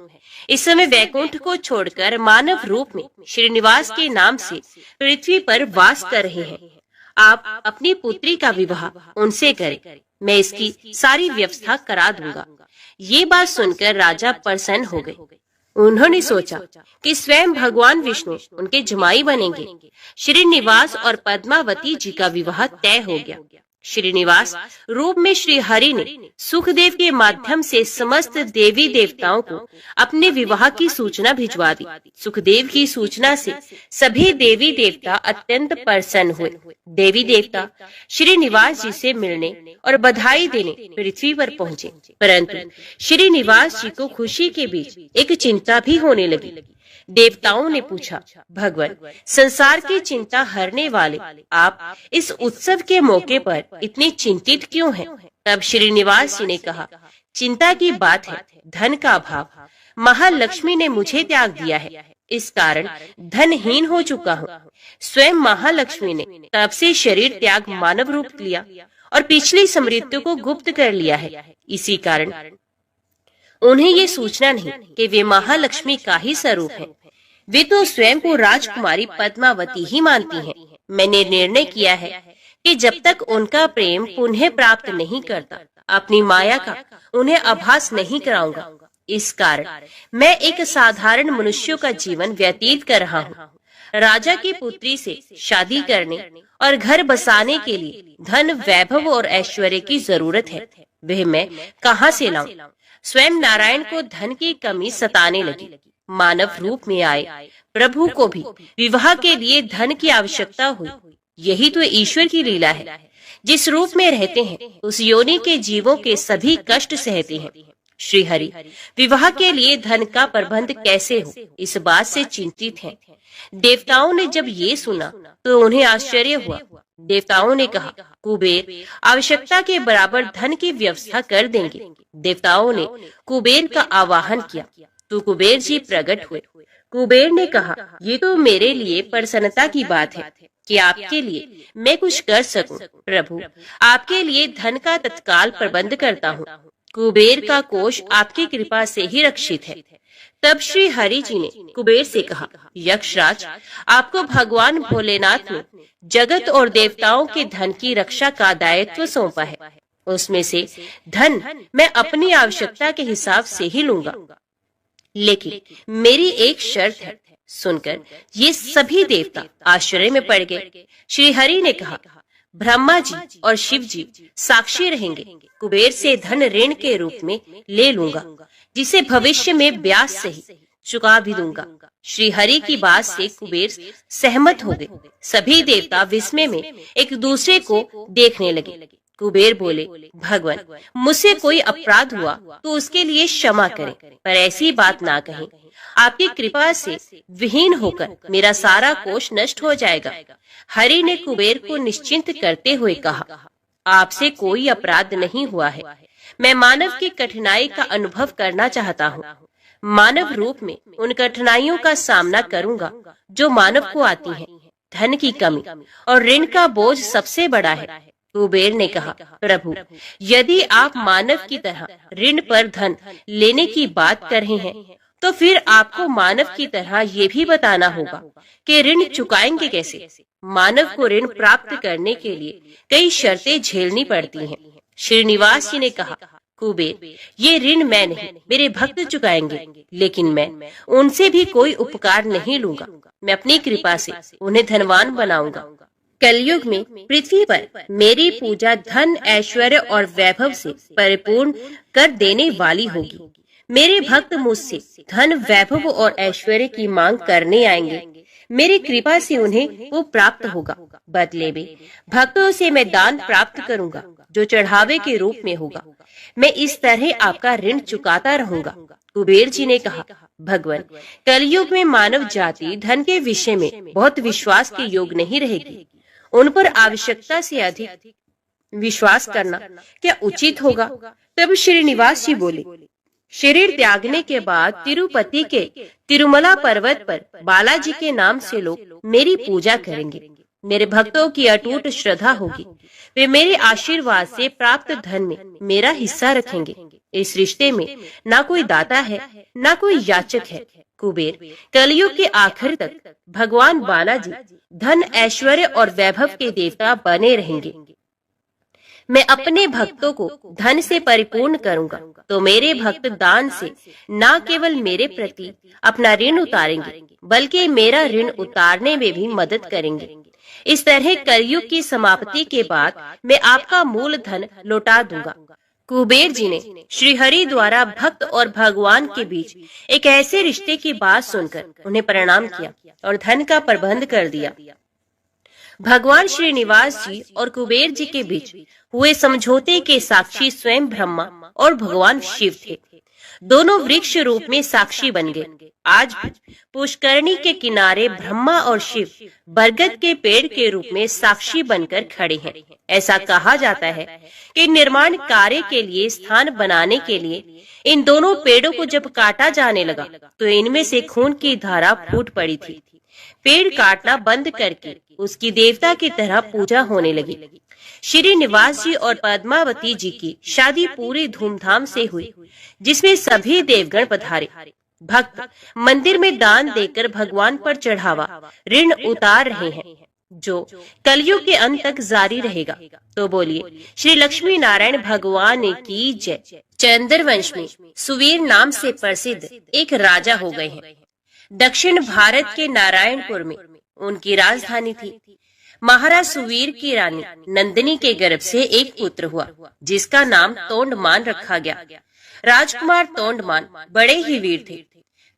इस समय वैकुंठ को छोड़कर मानव रूप में श्रीनिवास के नाम से पृथ्वी पर वास कर रहे हैं। आप अपनी पुत्री का विवाह उनसे करें। मैं इसकी सारी व्यवस्था करा दूंगा। ये बात सुनकर राजा प्रसन्न हो गए। उन्होंने सोचा कि स्वयं भगवान विष्णु उनके जमाई बनेंगे। श्रीनिवास और पद्मावती जी का विवाह तय हो गया। श्रीनिवास रूप में श्री हरि ने सुखदेव के माध्यम से समस्त देवी देवताओं को अपने विवाह की सूचना भिजवा दी। सुखदेव की सूचना से सभी देवी देवता अत्यंत प्रसन्न हुए। देवी देवता श्रीनिवास जी से मिलने और बधाई देने पृथ्वी पर पहुँचे, परंतु श्रीनिवास जी को खुशी के बीच एक चिंता भी होने लगी। देवताओं ने पूछा, भगवान, संसार की चिंता हरने वाले आप इस उत्सव के मौके पर इतने चिंतित क्यों हैं? तब श्रीनिवास जी ने कहा, चिंता की बात है, धन का अभाव। महालक्ष्मी ने मुझे त्याग दिया है, इस कारण धनहीन हो चुका हूँ। स्वयं महालक्ष्मी ने तब से शरीर त्याग मानव रूप लिया और पिछली स्मृतियों को गुप्त कर लिया है। इसी कारण उन्हें ये सूचना नहीं कि वे महालक्ष्मी का ही स्वरूप हैं। वे तो स्वयं को राजकुमारी पद्मावती ही मानती हैं। मैंने निर्णय किया है कि जब तक उनका प्रेम पुनः प्राप्त नहीं करता, अपनी माया का उन्हें आभास नहीं कराऊंगा। इस कारण मैं एक साधारण मनुष्यों का जीवन व्यतीत कर रहा हूँ। राजा की पुत्री से शादी करने और घर बसाने के लिए धन, वैभव और ऐश्वर्य की जरूरत है। वह मैं कहाँ से लाऊं? स्वयं नारायण को धन की कमी सताने लगी। मानव रूप में आए प्रभु को भी विवाह के लिए धन की आवश्यकता हुई। यही तो ईश्वर की लीला है। जिस रूप में रहते हैं उस योनि के जीवों के सभी कष्ट सहते हैं। श्री हरि विवाह के लिए धन का प्रबंध कैसे हो, इस बात से चिंतित हैं। देवताओं ने जब ये सुना तो उन्हें आश्चर्य हुआ। देवताओं ने कहा, कुबेर आवश्यकता के बराबर धन की व्यवस्था कर देंगे। देवताओं ने कुबेर का आवाहन किया तो कुबेर जी प्रकट हुए। कुबेर ने कहा, ये तो मेरे लिए प्रसन्नता की बात है कि आपके लिए मैं कुछ कर सकूं। प्रभु, आपके लिए धन का तत्काल प्रबंध करता हूँ। कुबेर का कोष आपकी कृपा से ही रक्षित है। तब श्री हरि जी ने कुबेर से कहा, यक्षराज, आपको भगवान भोलेनाथ ने जगत और देवताओं के धन की रक्षा का दायित्व सौंपा है। उसमें से धन मैं अपनी आवश्यकता के हिसाब से ही लूंगा, लेकिन मेरी एक शर्त है। सुनकर ये सभी देवता आश्चर्य में पड़ गए। श्री हरि ने कहा, ब्रह्मा जी और शिव जी साक्षी रहेंगे। कुबेर से धन ऋण के रूप में ले लूंगा, जिसे भविष्य में ब्याज सहित चुका भी दूंगा। श्री हरि की बात से कुबेर सहमत हो गए। सभी देवता विस्मय में एक दूसरे को देखने लगे। कुबेर बोले, भगवान, मुझसे कोई अपराध हुआ तो उसके लिए क्षमा करें, पर ऐसी बात ना कहें। आपकी कृपा से विहीन होकर मेरा सारा कोष नष्ट हो जाएगा। हरि ने कुबेर को निश्चिंत करते हुए कहा, आपसे कोई अपराध नहीं हुआ है। मैं मानव की कठिनाई का अनुभव करना चाहता हूँ। मानव रूप में उन कठिनाइयों का सामना करूंगा जो मानव को आती हैं। धन की कमी और ऋण का बोझ सबसे बड़ा है। कुबेर ने कहा, प्रभु, यदि आप मानव की तरह ऋण पर धन लेने की बात कर रहे हैं, तो फिर आपको मानव की तरह ये भी बताना होगा कि ऋण चुकाएंगे कैसे। मानव को ऋण प्राप्त करने के लिए कई शर्तें झेलनी पड़ती हैं। श्रीनिवास जी ने कहा, कुबेर, ये ऋण मैं नहीं, मेरे भक्त चुकाएंगे, लेकिन मैं उनसे भी कोई उपकार नहीं लूंगा। मैं अपनी कृपा से उन्हें धनवान बनाऊंगा। कलयुग में पृथ्वी पर मेरी पूजा धन, ऐश्वर्य और वैभव से परिपूर्ण कर देने वाली होगी। मेरे भक्त मुझसे धन, वैभव और ऐश्वर्य की मांग करने आएंगे। मेरी कृपा से उन्हें वो प्राप्त होगा। बदले में भक्तों से मैं दान प्राप्त करूंगा, जो चढ़ावे के रूप में होगा। मैं इस तरह आपका ऋण चुकाता रहूंगा। कुबेर जी ने कहा, भगवान, कलयुग में मानव जाति धन के विषय में बहुत विश्वास के योग नहीं रहेगी। उन पर आवश्यकता से अधिक विश्वास करना क्या उचित होगा? तब श्रीनिवास जी बोले, शरीर त्यागने के बाद तिरुपति के तिरुमला पर्वत पर बालाजी के नाम से लोग मेरी पूजा करेंगे। मेरे भक्तों की अटूट श्रद्धा होगी। वे मेरे आशीर्वाद से प्राप्त धन में मेरा हिस्सा रखेंगे। इस रिश्ते में ना कोई दाता है, ना कोई याचक है। कुबेर, कलयुग के आखिर तक भगवान बालाजी धन, ऐश्वर्य और वैभव के देवता बने रहेंगे। मैं अपने भक्तों को धन से परिपूर्ण करूंगा तो मेरे भक्त दान से न केवल मेरे प्रति अपना ऋण उतारेंगे बल्कि मेरा ऋण उतारने में भी मदद करेंगे। इस तरह कलयुग की समाप्ति के बाद मैं आपका मूल धन लौटा दूंगा। कुबेर जी ने श्री हरि द्वारा भक्त और भगवान के बीच एक ऐसे रिश्ते की बात सुनकर उन्हें प्रणाम किया और धन का प्रबंध कर दिया। भगवान श्रीनिवास जी और कुबेर जी के बीच हुए समझौते के साक्षी स्वयं ब्रह्मा और भगवान शिव थे। दोनों वृक्ष रूप में साक्षी बन गए। आज भी पुष्करणी के किनारे ब्रह्मा और शिव बरगद के पेड़ के रूप में साक्षी बनकर खड़े हैं। ऐसा कहा जाता है कि निर्माण कार्य के लिए स्थान बनाने के लिए इन दोनों पेड़ों को जब काटा जाने लगा तो इनमें से खून की धारा फूट पड़ी थी। पेड़ काटना बंद करके उसकी देवता की तरह पूजा होने लगी। श्रीनिवास जी और पद्मावती जी की शादी पूरी धूमधाम से हुई, जिसमें सभी देवगण पधारे। भक्त मंदिर में दान देकर भगवान पर चढ़ावा ऋण उतार रहे हैं, जो कलयुग के अंत तक जारी रहेगा। तो बोलिए श्री लक्ष्मी नारायण भगवान की जय। चंद्रवंश में सुवीर नाम से प्रसिद्ध एक राजा हो गए हैं। दक्षिण भारत के नारायणपुर में उनकी राजधानी थी। महाराज सुवीर की रानी नंदिनी के गर्भ से एक पुत्र हुआ, जिसका नाम तोंडमान रखा गया। राजकुमार तोंडमान बड़े ही वीर थे।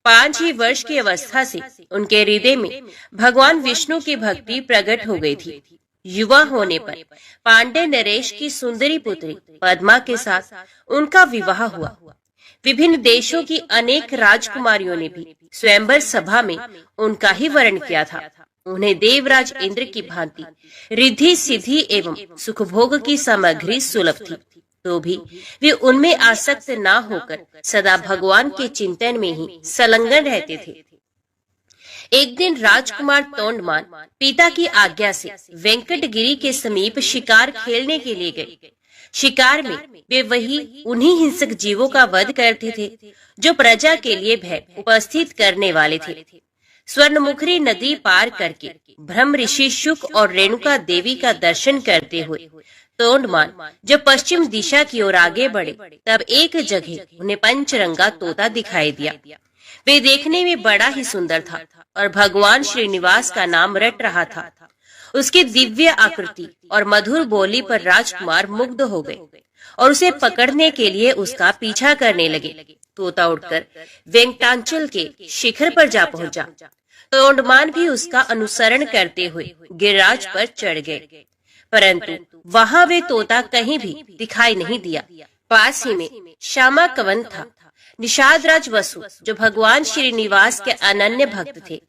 5 ही वर्ष की अवस्था से उनके हृदय में भगवान विष्णु की भक्ति प्रकट हो गई थी। युवा होने पर पांडे नरेश की सुंदरी पुत्री पद्मा के साथ उनका विवाह हुआ। विभिन्न देशों की अनेक राजकुमारियों ने भी स्वयंवर सभा में उनका ही वर्ण किया था। उन्हें देवराज इंद्र की भांति रिद्धि सिद्धि एवं सुखभोग की सामग्री सुलभ थी, तो भी वे उनमें आसक्त न होकर सदा भगवान के चिंतन में ही संलग्न रहते थे। एक दिन राजकुमार तोंडमान पिता की आज्ञा से वेंकटगिरी के समीप शिकार खेलने के लिए गए। शिकार में वे वही उन्हीं हिंसक जीवों का वध करते थे जो प्रजा के लिए भय उपस्थित करने वाले थे। स्वर्णमुखरी नदी पार करके ब्रह्म ऋषि शुक और रेणुका देवी का दर्शन करते हुए तोंडमान जब पश्चिम दिशा की ओर आगे बढ़े, तब एक जगह उन्हें पंचरंगा तोता दिखाई दिया। वे देखने में बड़ा ही सुंदर था और भगवान श्रीनिवास का नाम रट रहा था। उसकी दिव्य आकृति और मधुर बोली पर राजकुमार मुग्ध हो गए और उसे पकड़ने के लिए उसका पीछा करने लगे। तोता उड़कर वेंकटाचल के शिखर पर जा पहुंचा। तोंडमान भी उसका अनुसरण करते हुए गिरिराज पर चढ़ गए, परंतु वहां वे तोता कहीं भी दिखाई नहीं दिया। पास ही में श्यामा कवन था। निषाद राज वसु, जो भगवान श्रीनिवास के अनन्य भक्त थे,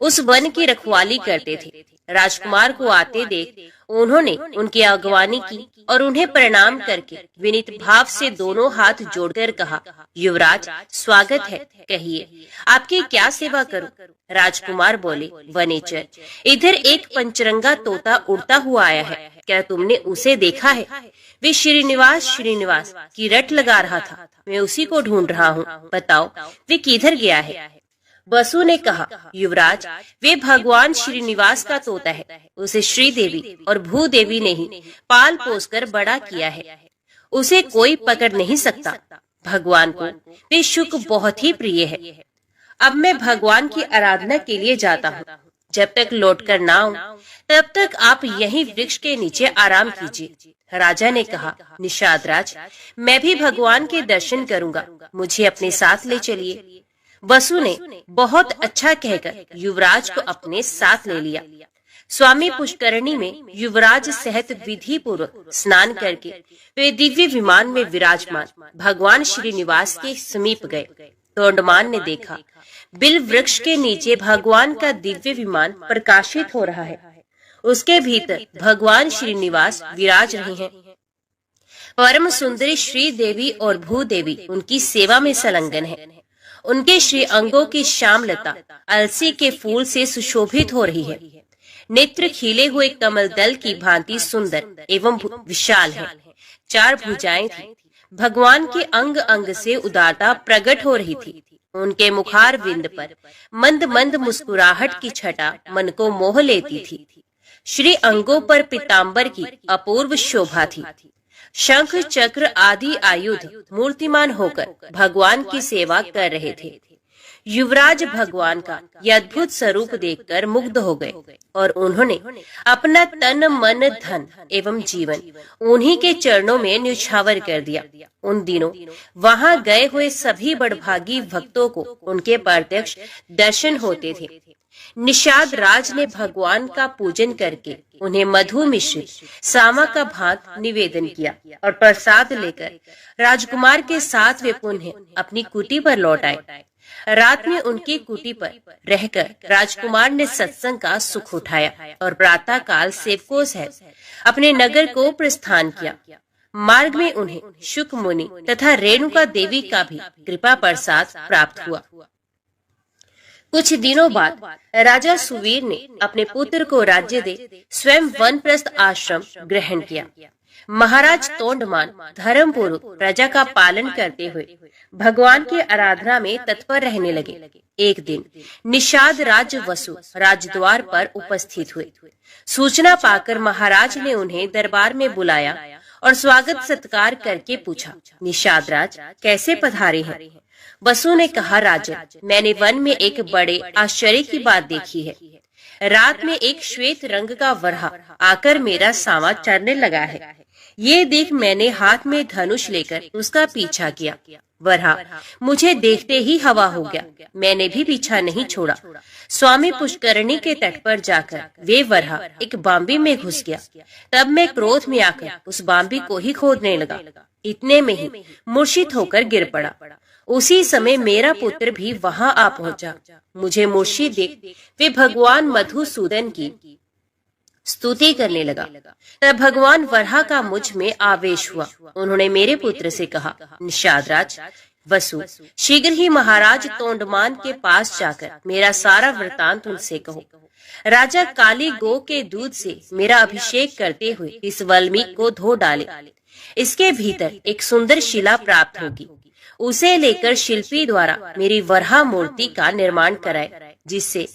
उस वन की रखवाली करते थे। राजकुमार को आते देख उन्होंने उनकी अगवानी की और उन्हें प्रणाम करके विनीत भाव से दोनों हाथ जोड़कर कहा, युवराज स्वागत है, कहिए आपकी क्या सेवा करूं? राजकुमार बोले, वनेचर, इधर एक पंचरंगा तोता उड़ता हुआ आया है, क्या तुमने उसे देखा है? वे श्रीनिवास की रट लगा रहा था, मैं उसी को ढूंढ रहा हूँ, बताओ वे किधर गया है? वसु ने कहा, युवराज वे भगवान श्रीनिवास का तोता है। उसे श्रीदेवी और भूदेवी ने ही पाल पोसकर बड़ा किया है, उसे कोई पकड़ नहीं सकता। भगवान को वे शुक बहुत ही प्रिय है। अब मैं भगवान की आराधना के लिए जाता हूँ। जब तक लौट कर ना आऊं, तब तक आप यहीं वृक्ष के नीचे आराम कीजिए। राजा ने कहा, निषाद राज, मैं भी भगवान के दर्शन करूंगा, मुझे अपने साथ ले चलिए। वसु ने बहुत अच्छा कहकर युवराज को अपने साथ ले लिया। स्वामी पुष्करणी में युवराज सहित विधि पूर्वक स्नान करके वे दिव्य विमान में विराजमान भगवान श्रीनिवास के समीप गए। तोंडमान ने देखा, बिल वृक्ष के नीचे भगवान का दिव्य विमान प्रकाशित हो रहा है। उसके भीतर भगवान श्रीनिवास विराज रहे हैं। परम सुंदरी श्री देवी और भूदेवी उनकी सेवा में संलग्न है। उनके श्री अंगों की श्यामलता अलसी के फूल से सुशोभित हो रही है। नेत्र खिले हुए कमल दल की भांति सुंदर एवं विशाल है। 4 भुजाएं थी। भगवान के अंग अंग से उदारता प्रकट हो रही थी। उनके मुखार विंद पर मंद मंद मुस्कुराहट की छटा मन को मोह लेती थी। श्री अंगों पर पीताम्बर की अपूर्व शोभा थी। शंख चक्र आदि आयुध मूर्तिमान होकर भगवान की सेवा कर रहे थे। युवराज भगवान का यह अद्भुत स्वरूप देखकर मुग्ध हो गए और उन्होंने अपना तन मन धन एवं जीवन उन्हीं के चरणों में न्यौछावर कर दिया। उन दिनों वहां गए हुए सभी बड़भागी भक्तों को उनके प्रत्यक्ष दर्शन होते थे। निषाद राज ने भगवान का पूजन करके उन्हें मधु मिश्रित सामा का भात निवेदन किया और प्रसाद लेकर राजकुमार के साथ वे पुनः अपनी कुटी पर लौट आए। रात में उनकी कुटी पर रहकर राजकुमार ने सत्संग का सुख उठाया और प्रातः काल सेवकों सहित अपने नगर को प्रस्थान किया। मार्ग में उन्हें शुक मुनि तथा रेणुका देवी का भी कृपा प्रसाद प्राप्त हुआ। कुछ दिनों बाद राजा सुवीर ने अपने पुत्र को राज्य दे स्वयं वनप्रस्थ आश्रम ग्रहण किया। महाराज तोंडमान धर्मपूर्वक प्रजा का पालन करते हुए भगवान की आराधना में तत्पर रहने लगे। एक दिन निषाद राज वसु राजद्वार पर उपस्थित हुए। सूचना पाकर महाराज ने उन्हें दरबार में बुलाया और स्वागत सत्कार करके पूछा, निषाद राज कैसे पधारे हैं? वसु ने कहा, राजन, मैंने वन में एक बड़े आश्चर्य की बात देखी है। रात में एक श्वेत रंग का वरहा आकर मेरा सामा चरने लगा है। ये देख मैंने हाथ में धनुष लेकर उसका पीछा किया। वरहा मुझे देखते ही हवा हो गया। मैंने भी पीछा नहीं छोड़ा। स्वामी पुष्करणी के तट पर जाकर वे वरहा एक बांबी में घुस गया। तब मैं क्रोध में आकर उस बांबी को ही खोदने लगा। इतने में ही मूर्छित होकर गिर पड़ा। उसी समय मेरा पुत्र भी वहां आ पहुंचा। मुझे मूर्छित देख वे भगवान मधुसूदन की स्तुति करने लगा। तब भगवान वरहा का मुझ में आवेश हुआ। उन्होंने मेरे पुत्र से कहा, निषाद राज वसु, शीघ्र ही महाराज तोंडमान के पास जाकर मेरा सारा वृतांत उनसे कहो। राजा काली गो के दूध से मेरा अभिषेक करते हुए इस वल्मीक को धो डाले। इसके भीतर एक सुंदर शिला प्राप्त होगी। उसे लेकर शिल्पी द्वारा मेरी वरहा मूर्ति का निर्माण कराए, जिससे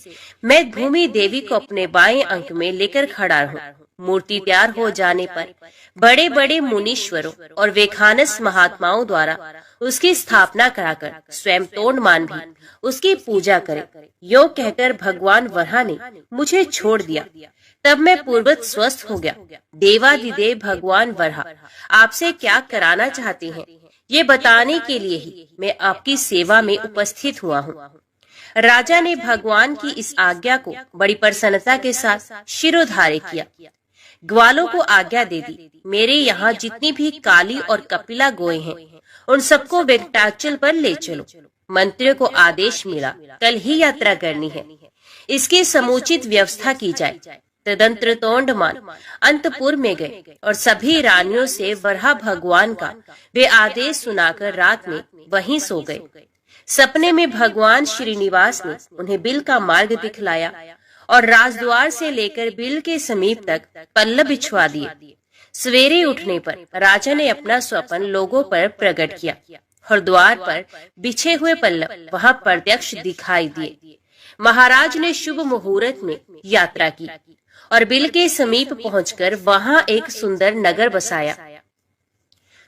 मैं भूमि देवी को अपने बाएं अंक में लेकर खड़ा रहूं। मूर्ति तैयार हो जाने पर बड़े बड़े मुनीश्वरों और वेखानस महात्माओं द्वारा उसकी स्थापना कराकर स्वयं तोंडमान भी उसकी पूजा करे। यो कहकर भगवान वरहा ने मुझे छोड़ दिया। तब मैं पूर्वत स्वस्थ हो गया। देवादिदेव भगवान वरहा आपसे क्या कराना चाहते हैं, ये बताने के लिए ही मैं आपकी सेवा में उपस्थित हुआ हूँ। राजा ने भगवान की इस आज्ञा को बड़ी प्रसन्नता के साथ शिरोधार्य किया। ग्वालों को आज्ञा दे दी, मेरे यहाँ जितनी भी काली और कपिला गोए हैं उन सबको वेंकटाचल पर ले चलो। मंत्रियों को आदेश मिला, कल ही यात्रा करनी है। इसकी समुचित व्यवस्था की जाए। तदंतर तोंडमान अंतपुर में गए और सभी रानियों से वरहा भगवान का वे आदेश सुनाकर रात में वहीं सो गए। सपने में भगवान श्रीनिवास ने उन्हें बिल का मार्ग दिखलाया और राजद्वार से लेकर बिल के समीप तक पल्लव बिछवा दिए। सवेरे उठने पर राजा ने अपना स्वप्न लोगों पर प्रकट किया और द्वार पर बिछे हुए पल्लव वहां प्रत्यक्ष दिखाई दिए। महाराज ने शुभ मुहूर्त में यात्रा की और बिल के समीप पहुंचकर वहां एक सुंदर नगर बसाया।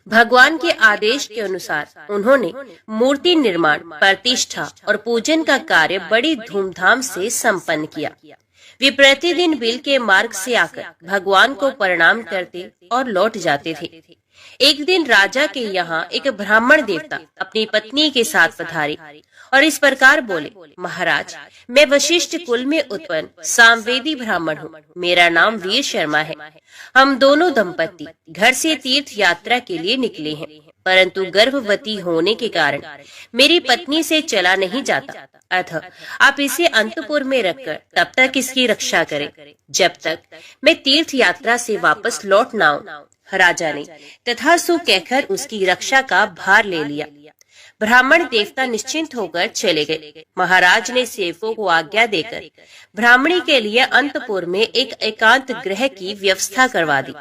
भगवान के आदेश के अनुसार उन्होंने मूर्ति निर्माण, प्रतिष्ठा और पूजन का कार्य बड़ी धूमधाम से संपन्न किया। वे प्रतिदिन बिल के मार्ग से आकर भगवान को प्रणाम करते और लौट जाते थे। एक दिन राजा के यहाँ एक ब्राह्मण देवता अपनी पत्नी के साथ पधारे और इस प्रकार बोले, महाराज, मैं वशिष्ठ कुल में उत्पन्न सामवेदी ब्राह्मण हूँ। मेरा नाम वीर शर्मा है। हम दोनों दंपति घर से तीर्थ यात्रा के लिए निकले हैं, परंतु गर्भवती होने के कारण मेरी पत्नी से चला नहीं जाता। अतः आप इसे अंतपुर में रखकर तब तक इसकी रक्षा करें जब तक मैं तीर्थ यात्रा से वापस लौट न आऊं। राजा ने तथास्तु कहकर उसकी रक्षा का भार ले लिया। ब्राह्मण देवता निश्चिंत होकर चले गए। महाराज ने सेवकों को आज्ञा देकर ब्राह्मणी के लिए अंतपुर में एक एकांत गृह की व्यवस्था करवा दी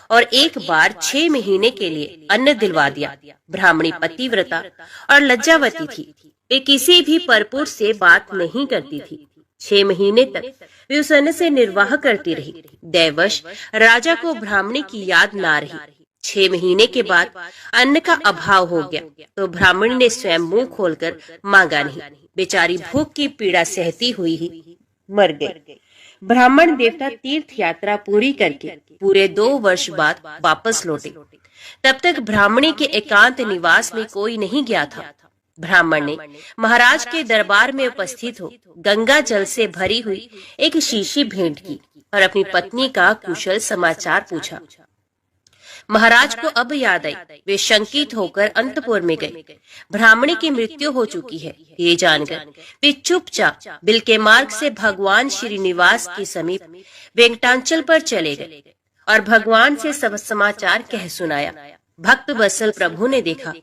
और एक बार 6 महीने के लिए अन्न दिलवा दिया। ब्राह्मणी पतिव्रता और लज्जावती थी। वे किसी भी परपुरुष से बात नहीं करती थी। 6 महीने तक वे उस अन्न से निर्वाह करती रही। दैवश राजा को ब्राह्मणी की याद ना रही। 6 महीने के बाद अन्न का अभाव हो गया तो ब्राह्मणी ने स्वयं मुंह खोलकर मांगा नहीं। बेचारी भूख की पीड़ा सहती हुई ही मर गई। ब्राह्मण देवता तीर्थ यात्रा पूरी करके पूरे 2 वर्ष बाद वापस लौटे। तब तक ब्राह्मणी के एकांत निवास में कोई नहीं गया था। ब्राह्मण ने महाराज के दरबार में उपस्थित हो गंगा जल से भरी हुई एक शीशी भेंट की और अपनी पत्नी का कुशल समाचार पूछा। महाराज को अब याद आई। वे शंकित होकर अंतपुर में गए। ब्राह्मणी की मृत्यु हो चुकी है ये जानकर वे चुपचाप बिल के मार्ग से भगवान श्रीनिवास के समीप वेंकटाचल पर चले गए और भगवान से सब समाचार कह सुनाया। भक्त वत्सल प्रभु ने देखा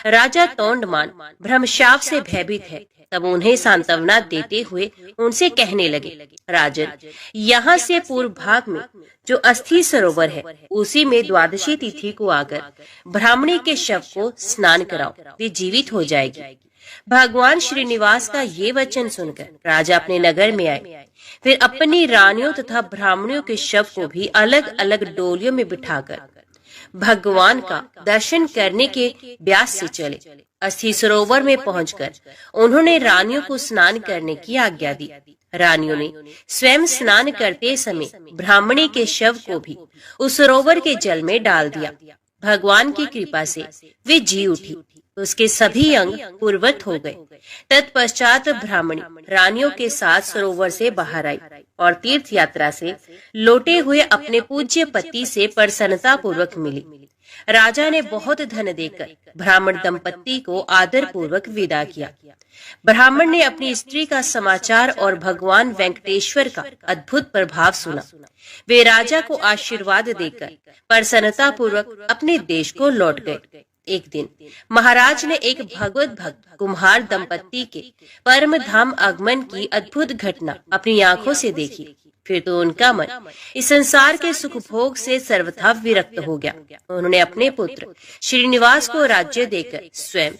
राजा तोंडमान भ्रमशाप से भयभीत है। तब उन्हें सांत्वना देते हुए उनसे कहने लगे, राजन, यहाँ से पूर्व भाग में जो अस्थि सरोवर है उसी में द्वादशी तिथि को आकर ब्राह्मणी के शव को स्नान कराओ, वे जीवित हो जाएगी। भगवान श्रीनिवास का ये वचन सुनकर राजा अपने नगर में आए। फिर अपनी रानियों तथा ब्राह्मणियों के शव को भी अलग अलग डोलियों में बिठाकर भगवान का दर्शन करने के ब्यास से चले। अस्थि सरोवर में पहुंचकर उन्होंने रानियों को स्नान करने की आज्ञा दी। रानियों ने स्वयं स्नान करते समय ब्राह्मणी के शव को भी उस सरोवर के जल में डाल दिया। भगवान की कृपा से वे जी उठी। उसके सभी अंग पूर्वत हो गए। तत्पश्चात ब्राह्मणी रानियों के साथ सरोवर से बाहर आई और तीर्थ यात्रा से लौटे हुए अपने पूज्य पति से प्रसन्नता पूर्वक मिली। राजा ने बहुत धन देकर ब्राह्मण दंपत्ति को आदर पूर्वक विदा किया। ब्राह्मण ने अपनी स्त्री का समाचार और भगवान वेंकटेश्वर का अद्भुत प्रभाव सुना। वे राजा को आशीर्वाद देकर प्रसन्नता पूर्वक अपने देश को लौट गए। एक दिन महाराज ने एक भगवत भक्त कुम्हार दंपत्ति के परम धाम आगमन की अद्भुत घटना अपनी आंखों से देखी। फिर तो उनका मन इस संसार के सुख भोग से सर्वथा विरक्त हो गया। उन्होंने अपने पुत्र श्रीनिवास को राज्य देकर स्वयं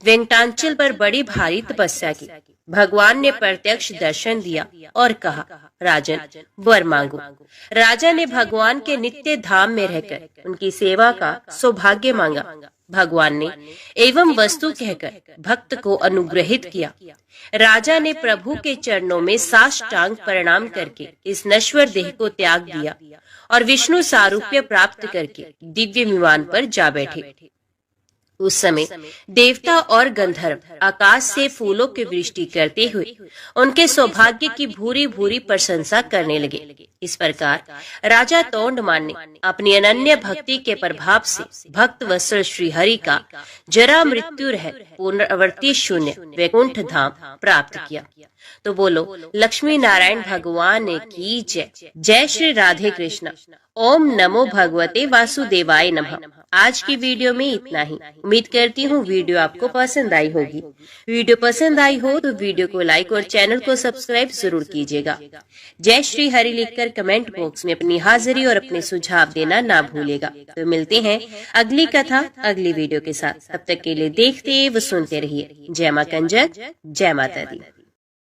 वेंकटाचल पर बड़ी भारी तपस्या की। भगवान ने प्रत्यक्ष दर्शन दिया और कहा, राजन, वर मांगो। राजा ने भगवान के नित्य धाम में रहकर उनकी सेवा का सौभाग्य मांगा। भगवान ने एवं वस्तु कहकर भक्त को अनुग्रहित किया। राजा ने प्रभु के चरणों में साष्टांग प्रणाम करके इस नश्वर देह को त्याग दिया और विष्णु सारूप्य प्राप्त करके दिव्य विमान पर जा बैठे। उस समय देवता और गंधर्व आकाश से फूलों की वृष्टि करते हुए उनके सौभाग्य की भूरी भूरी प्रशंसा करने लगे। इस प्रकार राजा तोंडमान ने अपनी अनन्य भक्ति के प्रभाव से भक्त वत्सल श्री हरि का जरा मृत्यु रहित पुनरावर्ती शून्य वैकुंठ धाम प्राप्त किया। तो बोलो लक्ष्मी नारायण भगवान की जय। जय श्री राधे कृष्ण। ओम नमो भगवते वासुदेवाय नमः। आज की वीडियो में इतना ही। उम्मीद करती हूँ वीडियो आपको पसंद आई होगी। वीडियो पसंद आई हो तो वीडियो को लाइक और चैनल को सब्सक्राइब जरूर कीजिएगा। जय श्री हरि लिखकर कमेंट बॉक्स में अपनी हाजिरी और अपने सुझाव देना ना भूलेगा। तो मिलते हैं अगली कथा अगली वीडियो के साथ। तब तक के लिए देखते व सुनते रहिए। जय मां कंजक, जय माता दी।